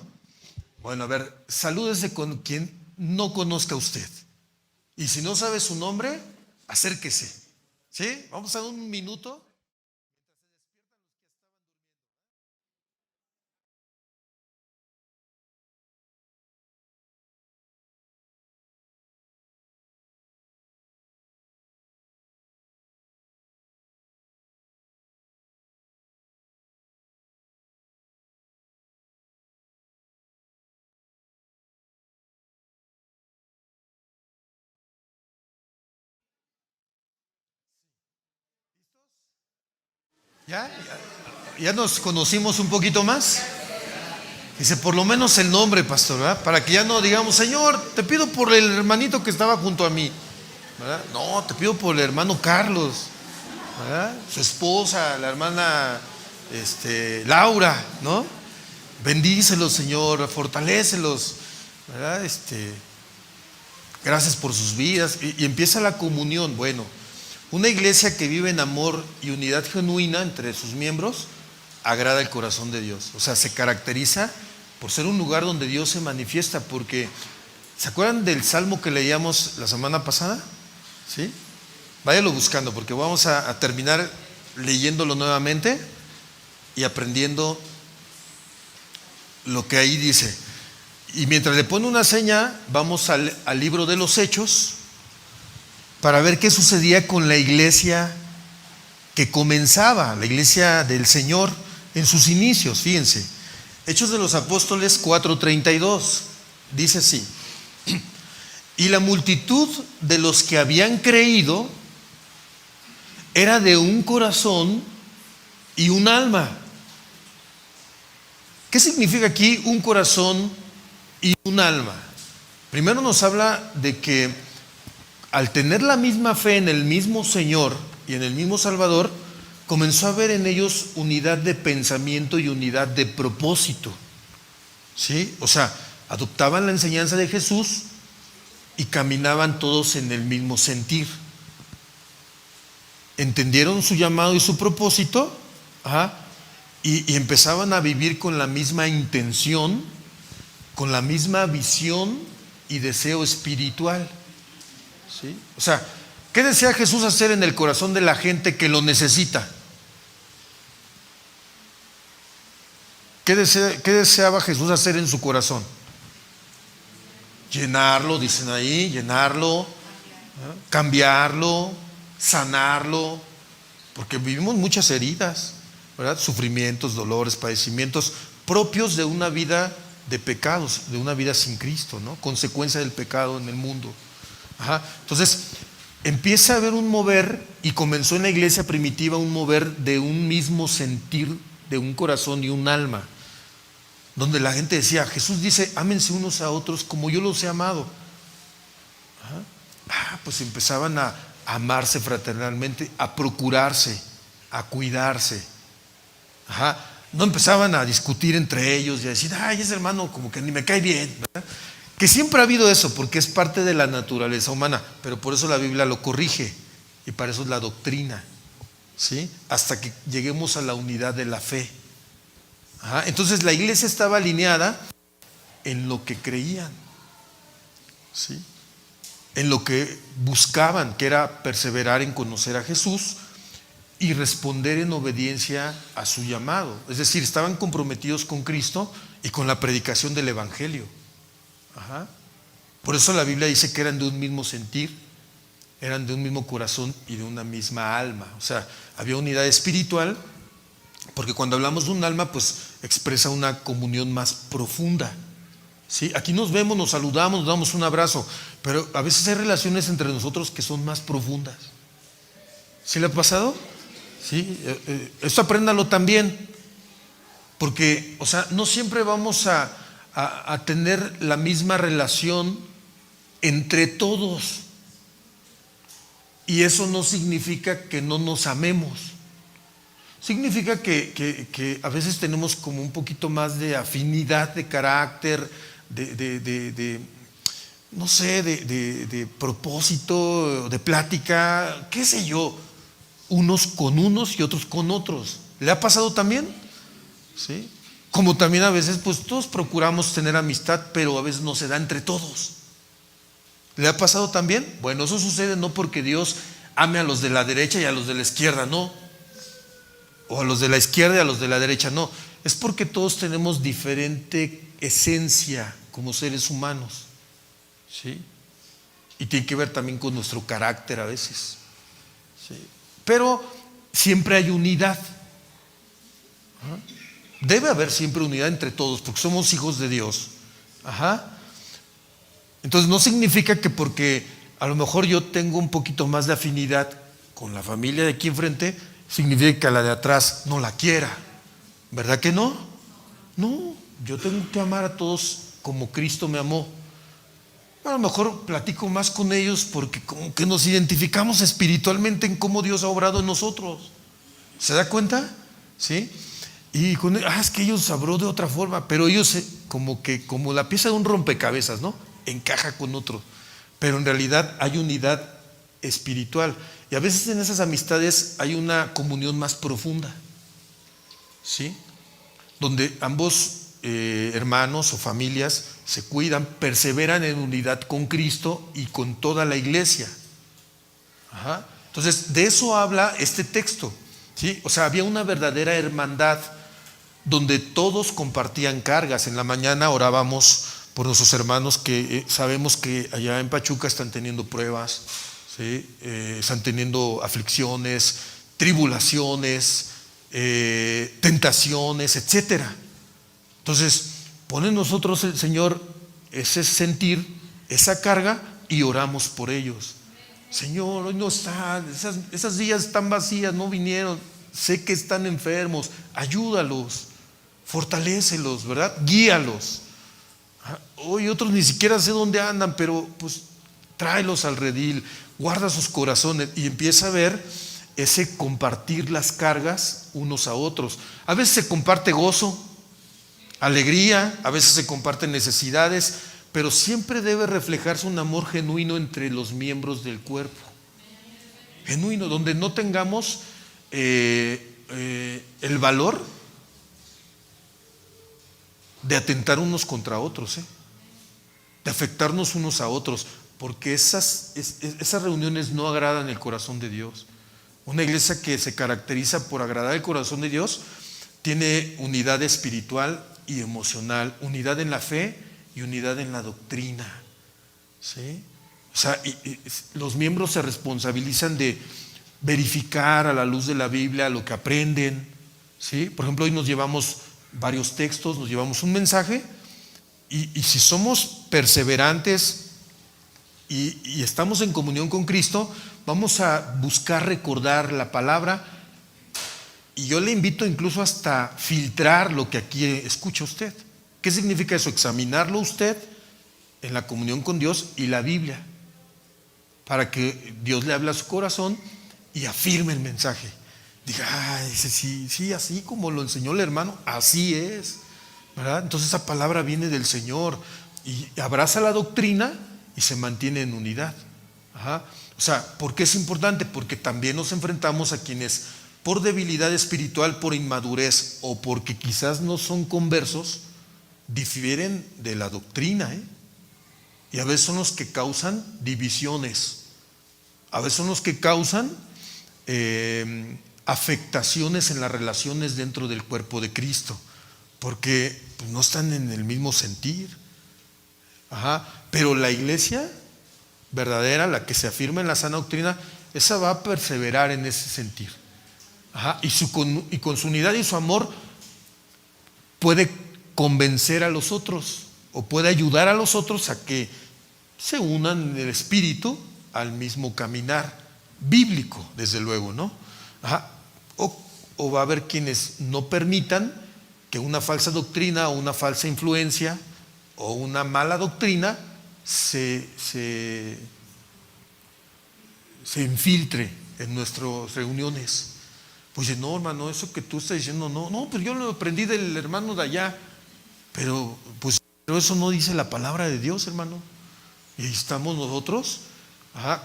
S1: Bueno, a ver, salúdese con quien no conozca usted. Y si no sabe su nombre, acérquese. ¿Sí? Vamos a dar un minuto. ¿Ya? ¿Ya nos conocimos un poquito más? Dice, por lo menos el nombre, pastor, ¿verdad? Para que ya no digamos, Señor, te pido por el hermanito que estaba junto a mí, ¿verdad? No, te pido por el hermano Carlos, ¿verdad? Su esposa, la hermana Laura, ¿no? Bendícelos, Señor, fortalécelos, ¿verdad? Gracias por sus vidas. Y empieza la comunión. Bueno, una iglesia que vive en amor y unidad genuina entre sus miembros agrada el corazón de Dios. O sea, se caracteriza por ser un lugar donde Dios se manifiesta. Porque, ¿se acuerdan del salmo que leíamos la semana pasada? ¿Sí? Váyalo buscando, porque vamos a terminar leyéndolo nuevamente y aprendiendo lo que ahí dice. Y mientras le pone una seña, vamos al libro de los Hechos para ver qué sucedía con la iglesia que comenzaba, la iglesia del Señor en sus inicios. Fíjense, Hechos de los Apóstoles 4:32 dice así: y la multitud de los que habían creído era de un corazón y un alma. ¿Qué significa aquí un corazón y un alma? Primero nos habla de que al tener la misma fe en el mismo Señor y en el mismo Salvador, comenzó a haber en ellos unidad de pensamiento y unidad de propósito. ¿Sí? O sea, adoptaban la enseñanza de Jesús y caminaban todos en el mismo sentir. Entendieron su llamado y su propósito, y empezaban a vivir con la misma intención, con la misma visión y deseo espiritual. ¿Sí? O sea, ¿qué desea Jesús hacer en el corazón de la gente que lo necesita? ¿Qué deseaba Jesús hacer en su corazón? Llenarlo, dicen ahí, llenarlo, cambiarlo, sanarlo, porque vivimos muchas heridas, ¿verdad? Sufrimientos, dolores, padecimientos propios de una vida de pecados, de una vida sin Cristo, ¿no? Consecuencia del pecado en el mundo. Entonces, empieza a haber un mover, y comenzó en la iglesia primitiva un mover de un mismo sentir, de un corazón y un alma, donde la gente decía, Jesús dice, ámense unos a otros como yo los he amado. Pues empezaban a amarse fraternalmente, a procurarse, a cuidarse. No empezaban a discutir entre ellos y a decir, ese hermano como que ni me cae bien, ¿verdad? Que siempre ha habido eso, porque es parte de la naturaleza humana, pero por eso la Biblia lo corrige, y para eso es la doctrina, ¿sí? Hasta que lleguemos a la unidad de la fe. Entonces la iglesia estaba alineada en lo que creían, ¿sí? En lo que buscaban, que era perseverar en conocer a Jesús y responder en obediencia a su llamado. Es decir, estaban comprometidos con Cristo y con la predicación del Evangelio. Por eso la Biblia dice que eran de un mismo sentir, eran de un mismo corazón y de una misma alma. O sea, había unidad espiritual, porque cuando hablamos de un alma, pues expresa una comunión más profunda. ¿Sí? Aquí nos vemos, nos saludamos, nos damos un abrazo, pero a veces hay relaciones entre nosotros que son más profundas. ¿Sí le ha pasado? ¿Sí? Esto apréndalo también, porque, o sea, no siempre vamos a tener la misma relación entre todos. Y eso no significa que no nos amemos. Significa que a veces tenemos como un poquito más de afinidad de carácter, no sé, de propósito, de plática, qué sé yo, unos con unos y otros con otros. ¿Le ha pasado también? ¿Sí? Como también a veces, pues todos procuramos tener amistad, pero a veces no se da entre todos. ¿Le ha pasado también? Bueno, eso sucede no porque Dios ame a los de la derecha y a los de la izquierda, no. O a los de la izquierda y a los de la derecha, no. Es porque todos tenemos diferente esencia como seres humanos. ¿Sí? Y tiene que ver también con nuestro carácter a veces. ¿Sí? Pero siempre hay unidad. ¿Ah? Debe haber siempre unidad entre todos porque somos hijos de Dios. Ajá. Entonces no significa que porque a lo mejor yo tengo un poquito más de afinidad con la familia de aquí enfrente, significa que a la de atrás no la quiera. ¿Verdad que no? No, yo tengo que amar a todos como Cristo me amó. A lo mejor platico más con ellos porque como que nos identificamos espiritualmente en cómo Dios ha obrado en nosotros. ¿Se da cuenta? ¿Sí? Y con es que ellos habló de otra forma, pero ellos como la pieza de un rompecabezas, ¿no? Encaja con otro. Pero en realidad hay unidad espiritual. Y a veces en esas amistades hay una comunión más profunda. ¿Sí? Donde ambos hermanos o familias se cuidan, perseveran en unidad con Cristo y con toda la iglesia. Ajá. Entonces, de eso habla este texto. ¿Sí? O sea, había una verdadera hermandad donde todos compartían cargas. En la mañana orábamos por nuestros hermanos que sabemos que allá en Pachuca están teniendo pruebas, ¿sí? Están teniendo aflicciones, tribulaciones, tentaciones, etcétera. Entonces, pone en nosotros el Señor ese sentir, esa carga y oramos por ellos. Señor, hoy no están, esas sillas están vacías, no vinieron, sé que están enfermos, ayúdalos, fortalécelos, ¿verdad? Guíalos. Hoy otros ni siquiera sé dónde andan, pero pues tráelos al redil, guarda sus corazones y empieza a ver ese compartir las cargas unos a otros. A veces se comparte gozo, alegría, a veces se comparten necesidades, pero siempre debe reflejarse un amor genuino entre los miembros del cuerpo. Genuino, donde no tengamos el valor de atentar unos contra otros, de afectarnos unos a otros, porque esas reuniones no agradan el corazón de Dios. Una iglesia que se caracteriza por agradar el corazón de Dios tiene unidad espiritual y emocional, unidad en la fe y unidad en la doctrina. ¿Sí? O sea, los miembros se responsabilizan de verificar a la luz de la Biblia lo que aprenden. ¿Sí? Por ejemplo, hoy nos llevamos varios textos, nos llevamos un mensaje y si somos perseverantes y estamos en comunión con Cristo, vamos a buscar recordar la palabra y yo le invito incluso hasta filtrar lo que aquí escucha usted. ¿Qué significa eso? Examinarlo usted en la comunión con Dios y la Biblia para que Dios le hable a su corazón y afirme el mensaje. Diga, dice, sí, así como lo enseñó el hermano, así es, ¿verdad? Entonces esa palabra viene del Señor y abraza la doctrina y se mantiene en unidad. Ajá. O sea, ¿por qué es importante? Porque también nos enfrentamos a quienes por debilidad espiritual, por inmadurez o porque quizás no son conversos, difieren de la doctrina, y a veces son los que causan divisiones, a veces son los que causan afectaciones en las relaciones dentro del cuerpo de Cristo, porque pues, no están en el mismo sentir. Ajá. Pero la iglesia verdadera, la que se afirma en la sana doctrina, esa va a perseverar en ese sentir. Ajá. Y con su unidad y su amor puede convencer a los otros o puede ayudar a los otros a que se unan en el espíritu al mismo caminar bíblico, desde luego, ¿no? Ajá. O va a haber quienes no permitan que una falsa doctrina o una falsa influencia o una mala doctrina se se infiltre en nuestras reuniones. Pues dice, no, hermano, eso que tú estás diciendo, no, pero yo lo aprendí del hermano de allá. Pero eso no dice la palabra de Dios, hermano. Y ahí estamos nosotros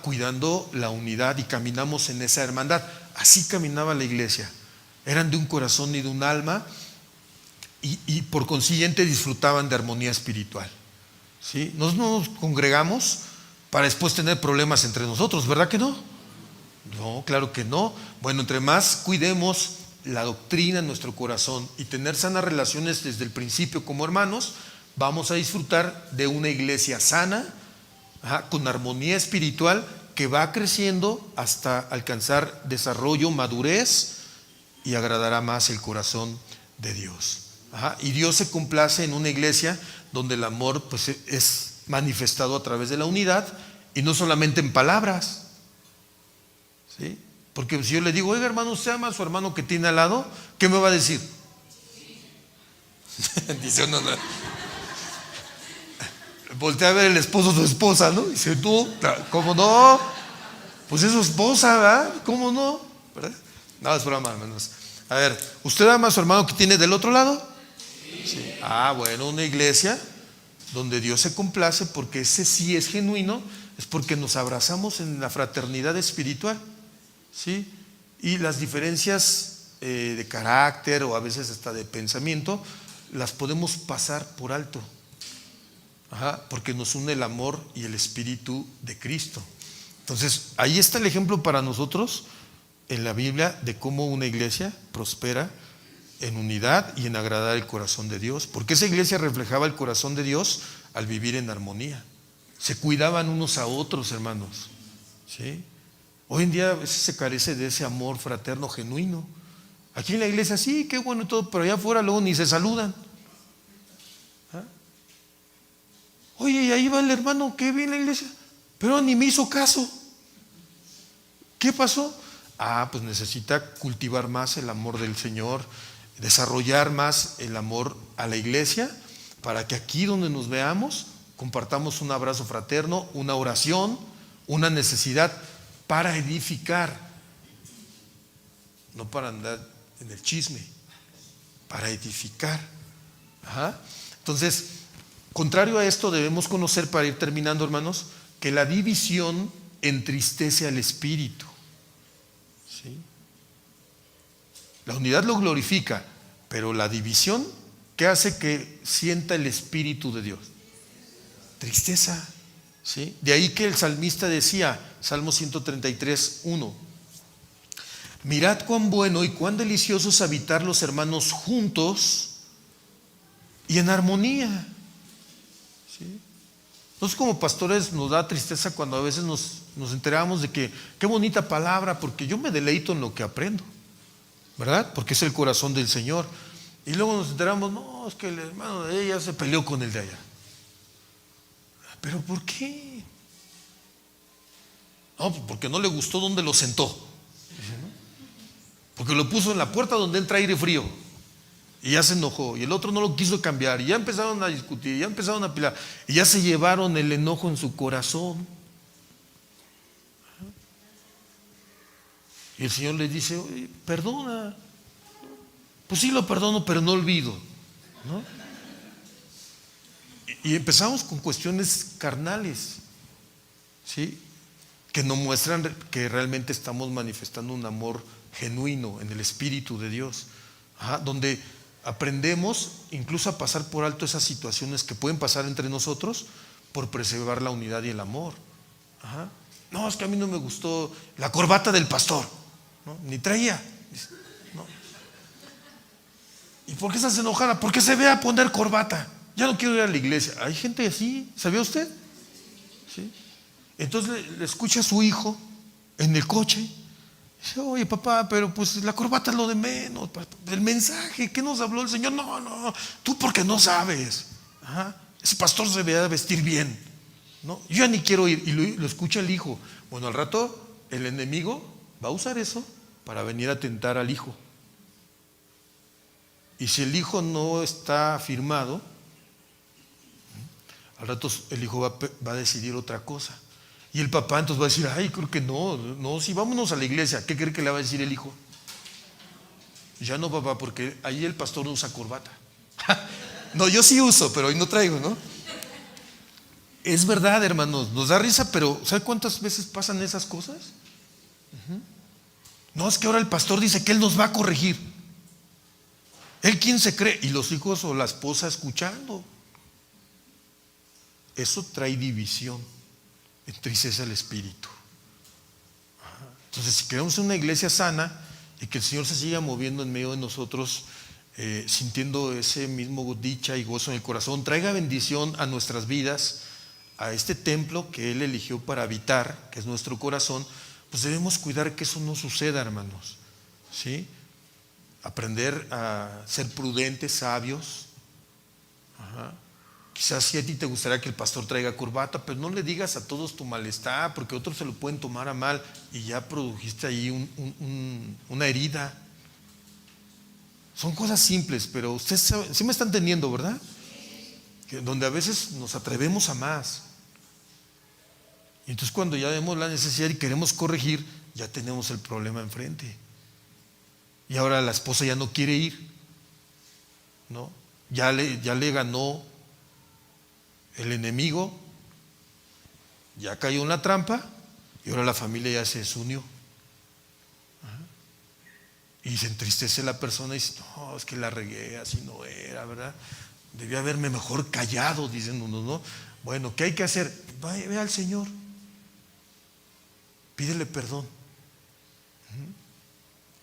S1: cuidando la unidad y caminamos en esa hermandad. Así caminaba la iglesia. Eran de un corazón y de un alma y por consiguiente disfrutaban de armonía espiritual. ¿Sí? No nos congregamos para después tener problemas entre nosotros, ¿verdad que no? No, claro que no. Bueno, entre más cuidemos la doctrina en nuestro corazón y tener sanas relaciones desde el principio como hermanos, vamos a disfrutar de una iglesia sana, con armonía espiritual que va creciendo hasta alcanzar desarrollo, madurez y agradará más el corazón de Dios. Y Dios se complace en una iglesia donde el amor pues es manifestado a través de la unidad y no solamente en palabras. ¿Sí? Porque si yo le digo, oiga hermano, ¿usted ama a su hermano que tiene al lado? ¿Qué me va a decir? Dice uno, no. Voltea a ver el esposo o su esposa, ¿no? Dice, tú, ¿cómo no? Pues es su esposa, ¿verdad? ¿Cómo no? ¿Verdad? No, es broma, hermanos. A ver, ¿usted ama a su hermano que tiene del otro lado? Sí. Bueno, una iglesia donde Dios se complace porque ese sí es genuino, es porque nos abrazamos en la fraternidad espiritual. ¿Sí? Y las diferencias de carácter o a veces hasta de pensamiento las podemos pasar por alto, porque nos une el amor y el espíritu de Cristo. Entonces ahí está el ejemplo para nosotros en la Biblia de cómo una iglesia prospera en unidad y en agradar el corazón de Dios, porque esa iglesia reflejaba el corazón de Dios al vivir en armonía. Se cuidaban unos a otros, hermanos. ¿Sí? Hoy en día a veces se carece de ese amor fraterno genuino. Aquí en la iglesia sí, qué bueno y todo, pero allá afuera luego ni se saludan. Oye, y ahí va el hermano que viene a la iglesia, pero ni me hizo caso. ¿Qué pasó? Pues necesita cultivar más el amor del Señor, desarrollar más el amor a la iglesia, para que aquí donde nos veamos compartamos un abrazo fraterno, una oración, una necesidad para edificar, no para andar en el chisme, para edificar. Entonces, contrario a esto, debemos conocer, para ir terminando, hermanos, que la división entristece al espíritu. ¿Sí? La unidad lo glorifica, pero la división, ¿qué hace que sienta el espíritu de Dios? Tristeza. ¿Sí? De ahí que el salmista decía, Salmo 133, 1: mirad cuán bueno y cuán delicioso es habitar los hermanos juntos y en armonía. ¿Sí? Nosotros como pastores nos da tristeza cuando a veces nos enteramos de que qué bonita palabra, porque yo me deleito en lo que aprendo, ¿verdad? Porque es el corazón del Señor. Y luego nos enteramos, no, es que el hermano de ella se peleó con el de allá. ¿Pero por qué? No, porque no le gustó donde lo sentó. Porque lo puso en la puerta donde entra aire frío. Y ya se enojó. Y el otro no lo quiso cambiar. Y ya empezaron a discutir. Y ya empezaron a pelear. Y ya se llevaron el enojo en su corazón. Y el Señor le dice, oye, perdona. Pues sí lo perdono, pero no olvido, ¿no? Y empezamos con cuestiones carnales, ¿sí? Que no muestran que realmente estamos manifestando un amor genuino en el Espíritu de Dios, donde aprendemos incluso a pasar por alto esas situaciones que pueden pasar entre nosotros por preservar la unidad y el amor. No, es que a mí no me gustó la corbata del pastor, ¿no? Ni traía, ¿no? ¿Y por qué estás enojada? Porque se ve a poner corbata. Ya no quiero ir a la iglesia. Hay gente así, ¿sabía usted? ¿Sí? Entonces le escucha a su hijo en el coche. Dice, oye papá, pero pues la corbata es lo de menos. El mensaje, ¿qué nos habló el Señor? No, tú porque no sabes. Ese pastor se debe vestir bien, ¿no? Yo ya ni quiero ir. Y lo escucha el hijo. Bueno, al rato el enemigo va a usar eso para venir a tentar al hijo. Y si el hijo no está firmado, al rato el hijo va a decidir otra cosa. Y el papá entonces va a decir, ay, creo que no, sí, vámonos a la iglesia. ¿Qué cree que le va a decir el hijo? Ya no, papá, porque ahí el pastor no usa corbata. No, yo sí uso, pero hoy no traigo, ¿no? Es verdad, hermanos, nos da risa, pero ¿sabe cuántas veces pasan esas cosas? No, es que ahora el pastor dice que él nos va a corregir. ¿Él quién se cree? Y los hijos o la esposa escuchando. Eso trae división, entristece el espíritu. Entonces, si queremos una iglesia sana y que el Señor se siga moviendo en medio de nosotros, sintiendo ese mismo dicha y gozo en el corazón, traiga bendición a nuestras vidas, a este templo que Él eligió para habitar, que es nuestro corazón, pues debemos cuidar que eso no suceda, hermanos, ¿sí? Aprender a ser prudentes, sabios. Quizás si a ti te gustaría que el pastor traiga corbata, pero no le digas a todos tu malestar, porque otros se lo pueden tomar a mal y ya produjiste ahí una herida. Son cosas simples, pero usted sí me está entendiendo, ¿verdad? Donde a veces nos atrevemos a más. Y entonces cuando ya vemos la necesidad y queremos corregir, ya tenemos el problema enfrente. Y ahora la esposa ya no quiere ir, ¿no? Ya le ganó el enemigo, ya cayó en la trampa y ahora la familia ya se desunió. Y se entristece la persona y dice, no, es que la regué, así no era, ¿verdad? Debía haberme mejor callado, dicen unos, ¿no? Bueno, ¿qué hay que hacer? Ve al Señor, pídele perdón.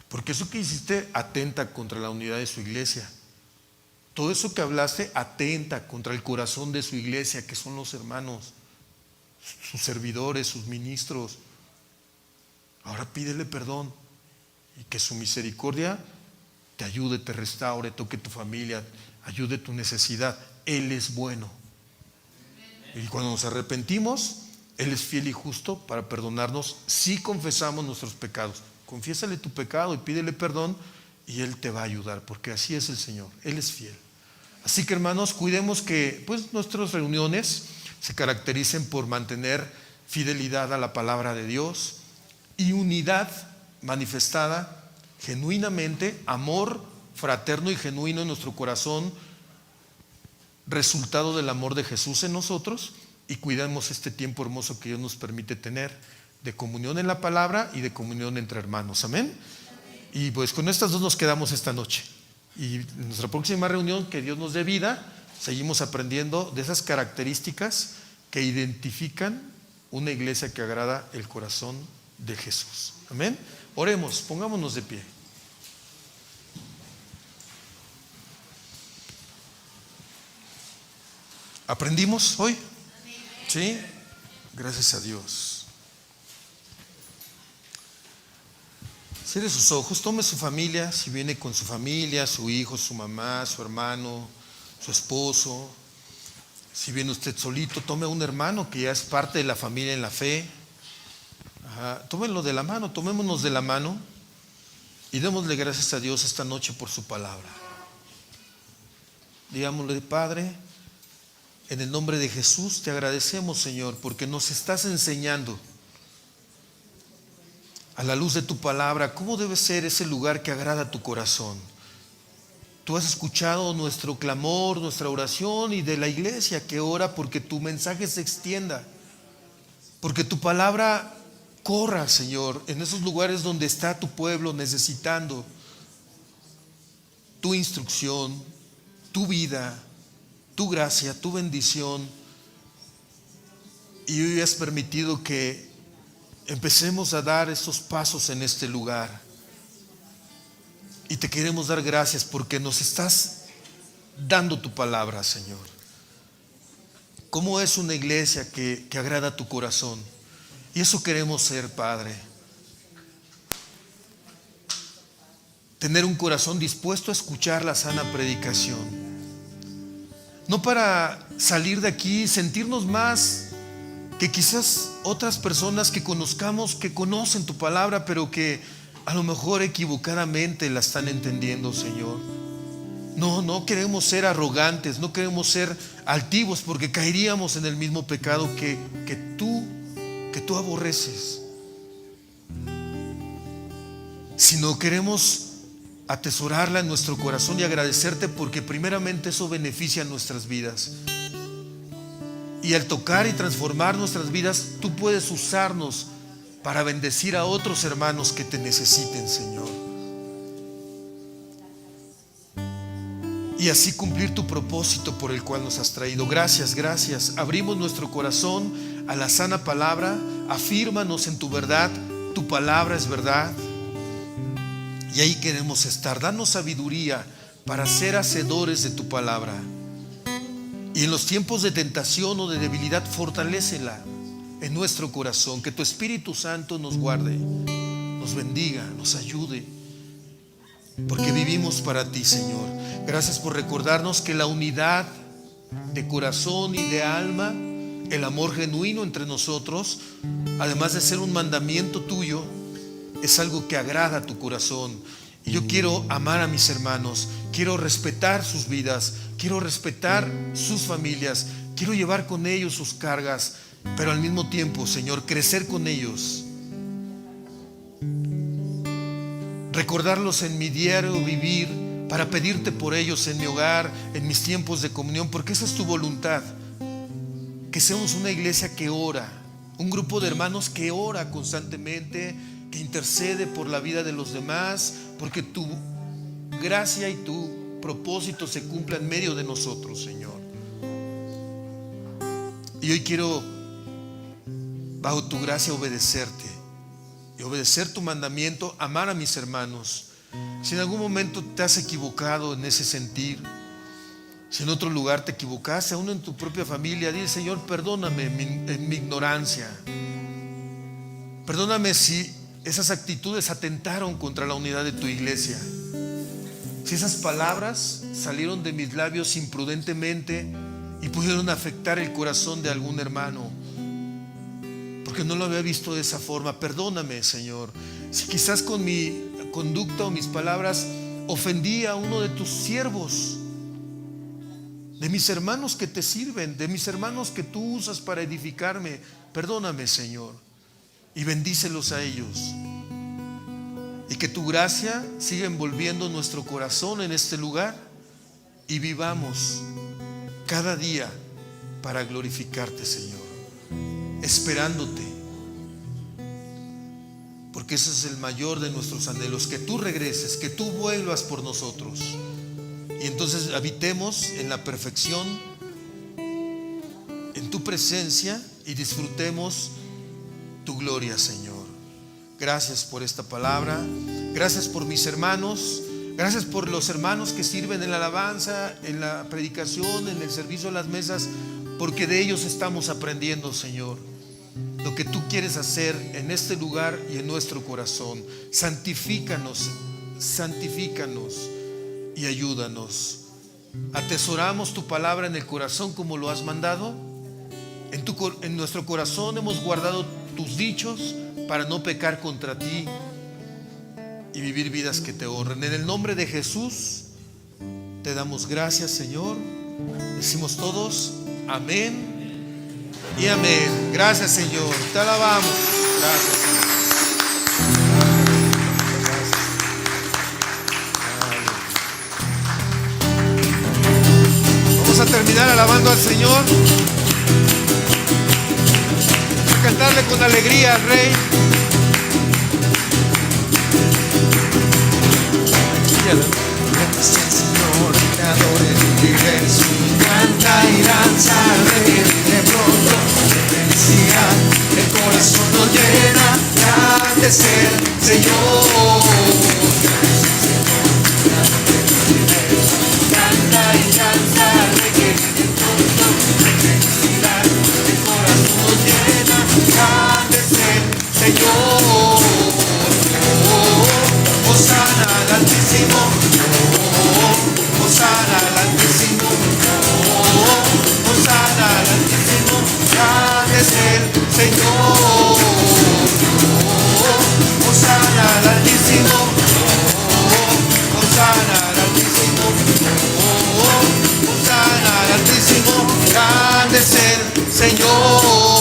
S1: Porque eso que hiciste atenta contra la unidad de su iglesia. Todo eso que hablaste atenta contra el corazón de su iglesia, que son los hermanos, sus servidores, sus ministros. Ahora pídele perdón y que su misericordia te ayude, te restaure, toque tu familia, ayude tu necesidad. Él es bueno. Y cuando nos arrepentimos, Él es fiel y justo para perdonarnos si confesamos nuestros pecados. Confiésale tu pecado y pídele perdón y Él te va a ayudar, porque así es el Señor, Él es fiel. Así que, hermanos, cuidemos que pues nuestras reuniones se caractericen por mantener fidelidad a la palabra de Dios y unidad manifestada genuinamente, amor fraterno y genuino en nuestro corazón, resultado del amor de Jesús en nosotros, y cuidemos este tiempo hermoso que Dios nos permite tener de comunión en la palabra y de comunión entre hermanos. Amén. Y pues con estas dos nos quedamos esta noche. Y en nuestra próxima reunión, que Dios nos dé vida, seguimos aprendiendo de esas características que identifican una iglesia que agrada el corazón de Jesús. Amén. Oremos, pongámonos de pie. ¿Aprendimos hoy? ¿Sí? Gracias a Dios. Cierre sus ojos, tome su familia, si viene con su familia, su hijo, su mamá, su hermano, su esposo. Si viene usted solito, tome a un hermano que ya es parte de la familia en la fe. Tómenlo de la mano, tomémonos de la mano y démosle gracias a Dios esta noche por su palabra. Digámosle: Padre, en el nombre de Jesús te agradecemos, Señor, porque nos estás enseñando a la luz de tu palabra cómo debe ser ese lugar que agrada a tu corazón. Tú has escuchado nuestro clamor, nuestra oración, y de la iglesia que ora porque tu mensaje se extienda, porque tu palabra corra, Señor, en esos lugares donde está tu pueblo necesitando tu instrucción, tu vida, tu gracia, tu bendición. Y hoy has permitido que empecemos a dar esos pasos en este lugar. Y te queremos dar gracias porque nos estás dando tu palabra, Señor. ¿Cómo es una iglesia que agrada a tu corazón? Y eso queremos ser, Padre. Tener un corazón dispuesto a escuchar la sana predicación. No para salir de aquí y sentirnos más que quizás otras personas que conozcamos, que conocen tu palabra, pero que a lo mejor equivocadamente la están entendiendo, Señor. No queremos ser arrogantes, no queremos ser altivos, porque caeríamos en el mismo pecado que tú tú aborreces, sino queremos atesorarla en nuestro corazón y agradecerte porque primeramente eso beneficia nuestras vidas. Y al tocar y transformar nuestras vidas, tú puedes usarnos para bendecir a otros hermanos que te necesiten, Señor. Y así cumplir tu propósito por el cual nos has traído. Gracias, gracias. Abrimos nuestro corazón a la sana palabra. Afírmanos en tu verdad. Tu palabra es verdad. Y ahí queremos estar. Danos sabiduría para ser hacedores de tu palabra. Y en los tiempos de tentación o de debilidad, fortalécela en nuestro corazón. Que tu Espíritu Santo nos guarde, nos bendiga, nos ayude. Porque vivimos para ti, Señor. Gracias por recordarnos que la unidad de corazón y de alma, el amor genuino entre nosotros, además de ser un mandamiento tuyo, es algo que agrada a tu corazón. Y yo quiero amar a mis hermanos, quiero respetar sus vidas, quiero respetar sus familias, quiero llevar con ellos sus cargas, pero al mismo tiempo, Señor, crecer con ellos. Recordarlos en mi diario vivir, para pedirte por ellos en mi hogar, en mis tiempos de comunión, porque esa es tu voluntad. Que seamos una iglesia que ora, un grupo de hermanos que ora constantemente, que intercede por la vida de los demás, porque tu gracia y tu propósito se cumplan en medio de nosotros, Señor. Y hoy quiero, bajo tu gracia, obedecerte y obedecer tu mandamiento, amar a mis hermanos. Si en algún momento te has equivocado en ese sentir, si en otro lugar te equivocaste, aún en tu propia familia, dile: Señor, perdóname en mi ignorancia. Perdóname si esas actitudes atentaron contra la unidad de tu iglesia. Si esas palabras salieron de mis labios imprudentemente y pudieron afectar el corazón de algún hermano, porque no lo había visto de esa forma. Perdóname, Señor. Si quizás con mi conducta o mis palabras ofendí a uno de tus siervos, de mis hermanos que te sirven, de mis hermanos que tú usas para edificarme, perdóname, Señor, y bendícelos a ellos. Y que tu gracia siga envolviendo nuestro corazón en este lugar y vivamos cada día para glorificarte, Señor, esperándote, porque ese es el mayor de nuestros anhelos, que tú regreses, que tú vuelvas por nosotros y entonces habitemos en la perfección, en tu presencia, y disfrutemos tu gloria, Señor. Gracias por esta palabra, gracias por mis hermanos, gracias por los hermanos que sirven en la alabanza, en la predicación, en el servicio a las mesas, porque de ellos estamos aprendiendo, Señor, lo que tú quieres hacer en este lugar y en nuestro corazón. Santifícanos, santifícanos y ayúdanos. Atesoramos tu palabra en el corazón como lo has mandado. En nuestro corazón hemos guardado tus dichos para no pecar contra ti y vivir vidas que te honren. En el nombre de Jesús te damos gracias, Señor. Decimos todos amén y amén. Gracias, Señor. Te alabamos. Gracias, Señor. Vamos a terminar alabando al Señor. A cantarle con alegría al Rey.
S2: Gracias, Señor, creador del universo. Canta y danza al Rey de pronto. De felicidad, el corazón nos llena. Grande es el Señor. Canta y danza al Rey que viene pronto. De felicidad, el corazón nos llena. Grande es el Señor. Hosana al Altísimo, Hosana al Altísimo, Hosana al Altísimo, grande es el Señor. Hosana al Altísimo, Hosana al Altísimo, Hosana al Altísimo, grande es el Señor.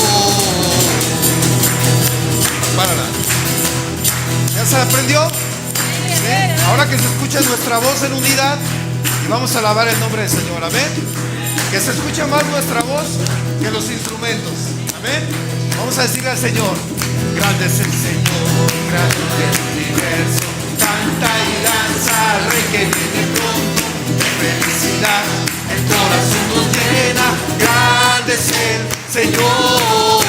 S1: se aprendió? ¿Sí? Ahora que se escucha nuestra voz en unidad, y vamos a alabar el nombre del Señor. Amén. Que se escuche más nuestra voz que los instrumentos. Amén. Vamos a decirle al Señor: grande es el Señor, grande es el universo. Canta y danza al Rey que viene pronto. De felicidad el corazón nos llena. Grande es el Señor,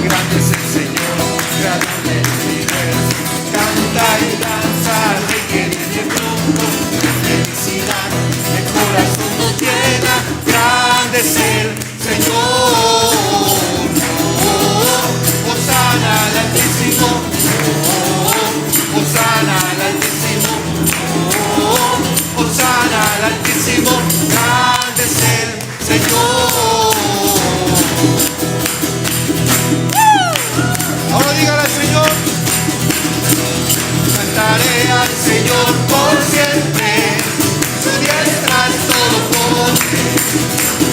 S1: grande es el Señor, grande es el universo. Canta y danza al Rey que viene pronto. De felicidad el corazón nos llena. Grande es el Señor. Hosana al Altísimo. Hosana al Altísimo. Hosana al Altísimo. Grande es el Señor. Ahora dígale al Señor: cantaré al Señor por siempre, su diestra es todo poder.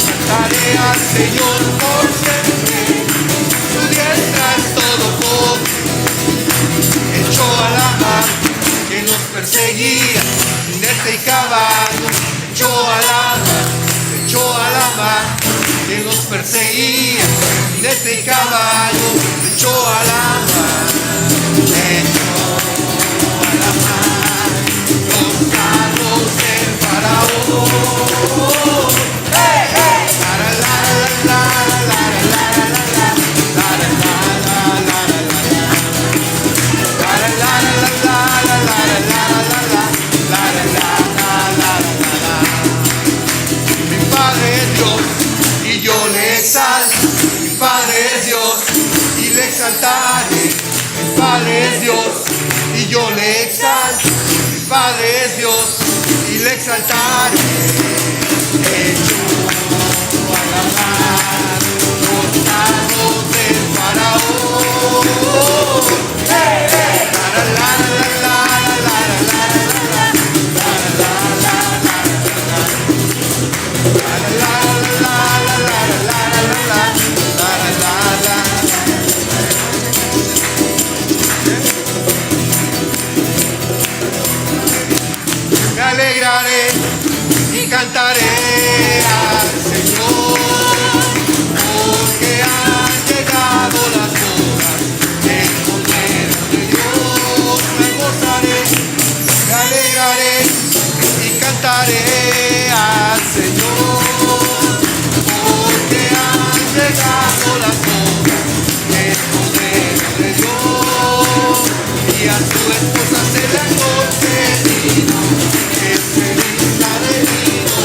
S1: Cantaré al Señor por siempre, su diestra es todo poder. Echó a la mar que nos perseguía, jinete y caballo. Echó a la mar que nos perseguía, jinete y caballo. Echó a la mar, echó a la mar los carros del faraón. ¡Hey, hey! La la la la la la la la la la la la. Mi Padre es Dios y yo le exalto. Mi Padre es Dios y le exaltaré. Mi Padre es Dios y yo le exalto. Mi Padre es Dios y le exaltaré. Hecho a la mar los carros del faraón. ¡Hey, hey! La la la la la la la me alegraré y cantaré al Señor, porque han llegado las horas del Cordero de Dios. Me gozaré, me alegraré y cantaré al Señor, porque han llegado las horas del Cordero de Dios, y a su esposa se le ha concedido que se vista de vino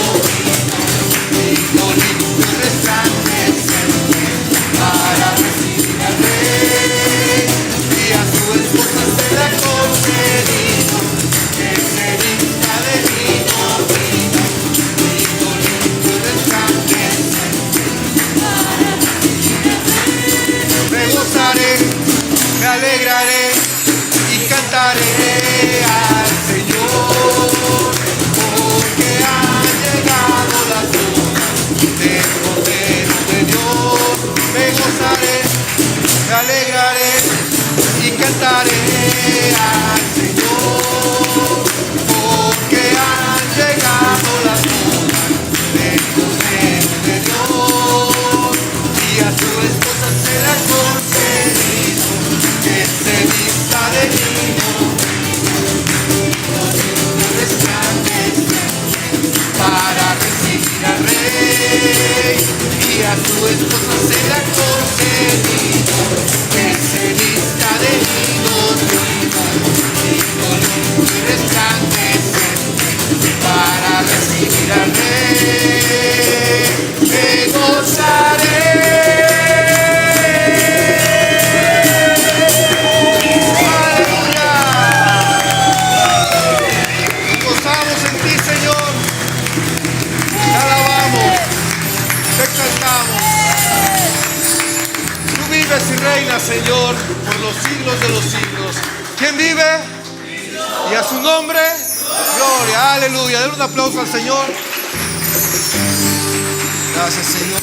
S1: limpio y resplandeciente para recibir al Rey, y a su esposa se le ha concedido que se vista de vino limpio y resplandeciente para recibir al Rey. Me gozaré, me alegraré y cantaré al Señor, porque han llegado las horas del Cordero de Dios. Me gozaré, me alegraré y cantaré al Señor, porque han llegado las horas del Cordero de Dios, y a su esposa se le ha concedido que se vista de vino resplandeciente para recibir al Rey, y a su esposa se le ha concedido que se vista de vino limpio y resplandeciente para recibir al Rey. Me gozaré. Y reina, Señor, por los siglos de los siglos. ¿Quién vive? Y a su nombre, gloria, aleluya. Denle un aplauso al Señor. Gracias, Señor.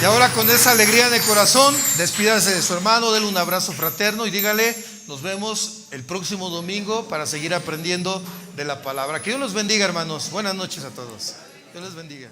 S1: ahora con esa alegría de corazón, despídase de su hermano, déle un abrazo fraterno y dígale, nos vemos el próximo domingo para seguir aprendiendo de la palabra. Que Dios los bendiga, hermanos. Buenas noches a todos. Dios les bendiga.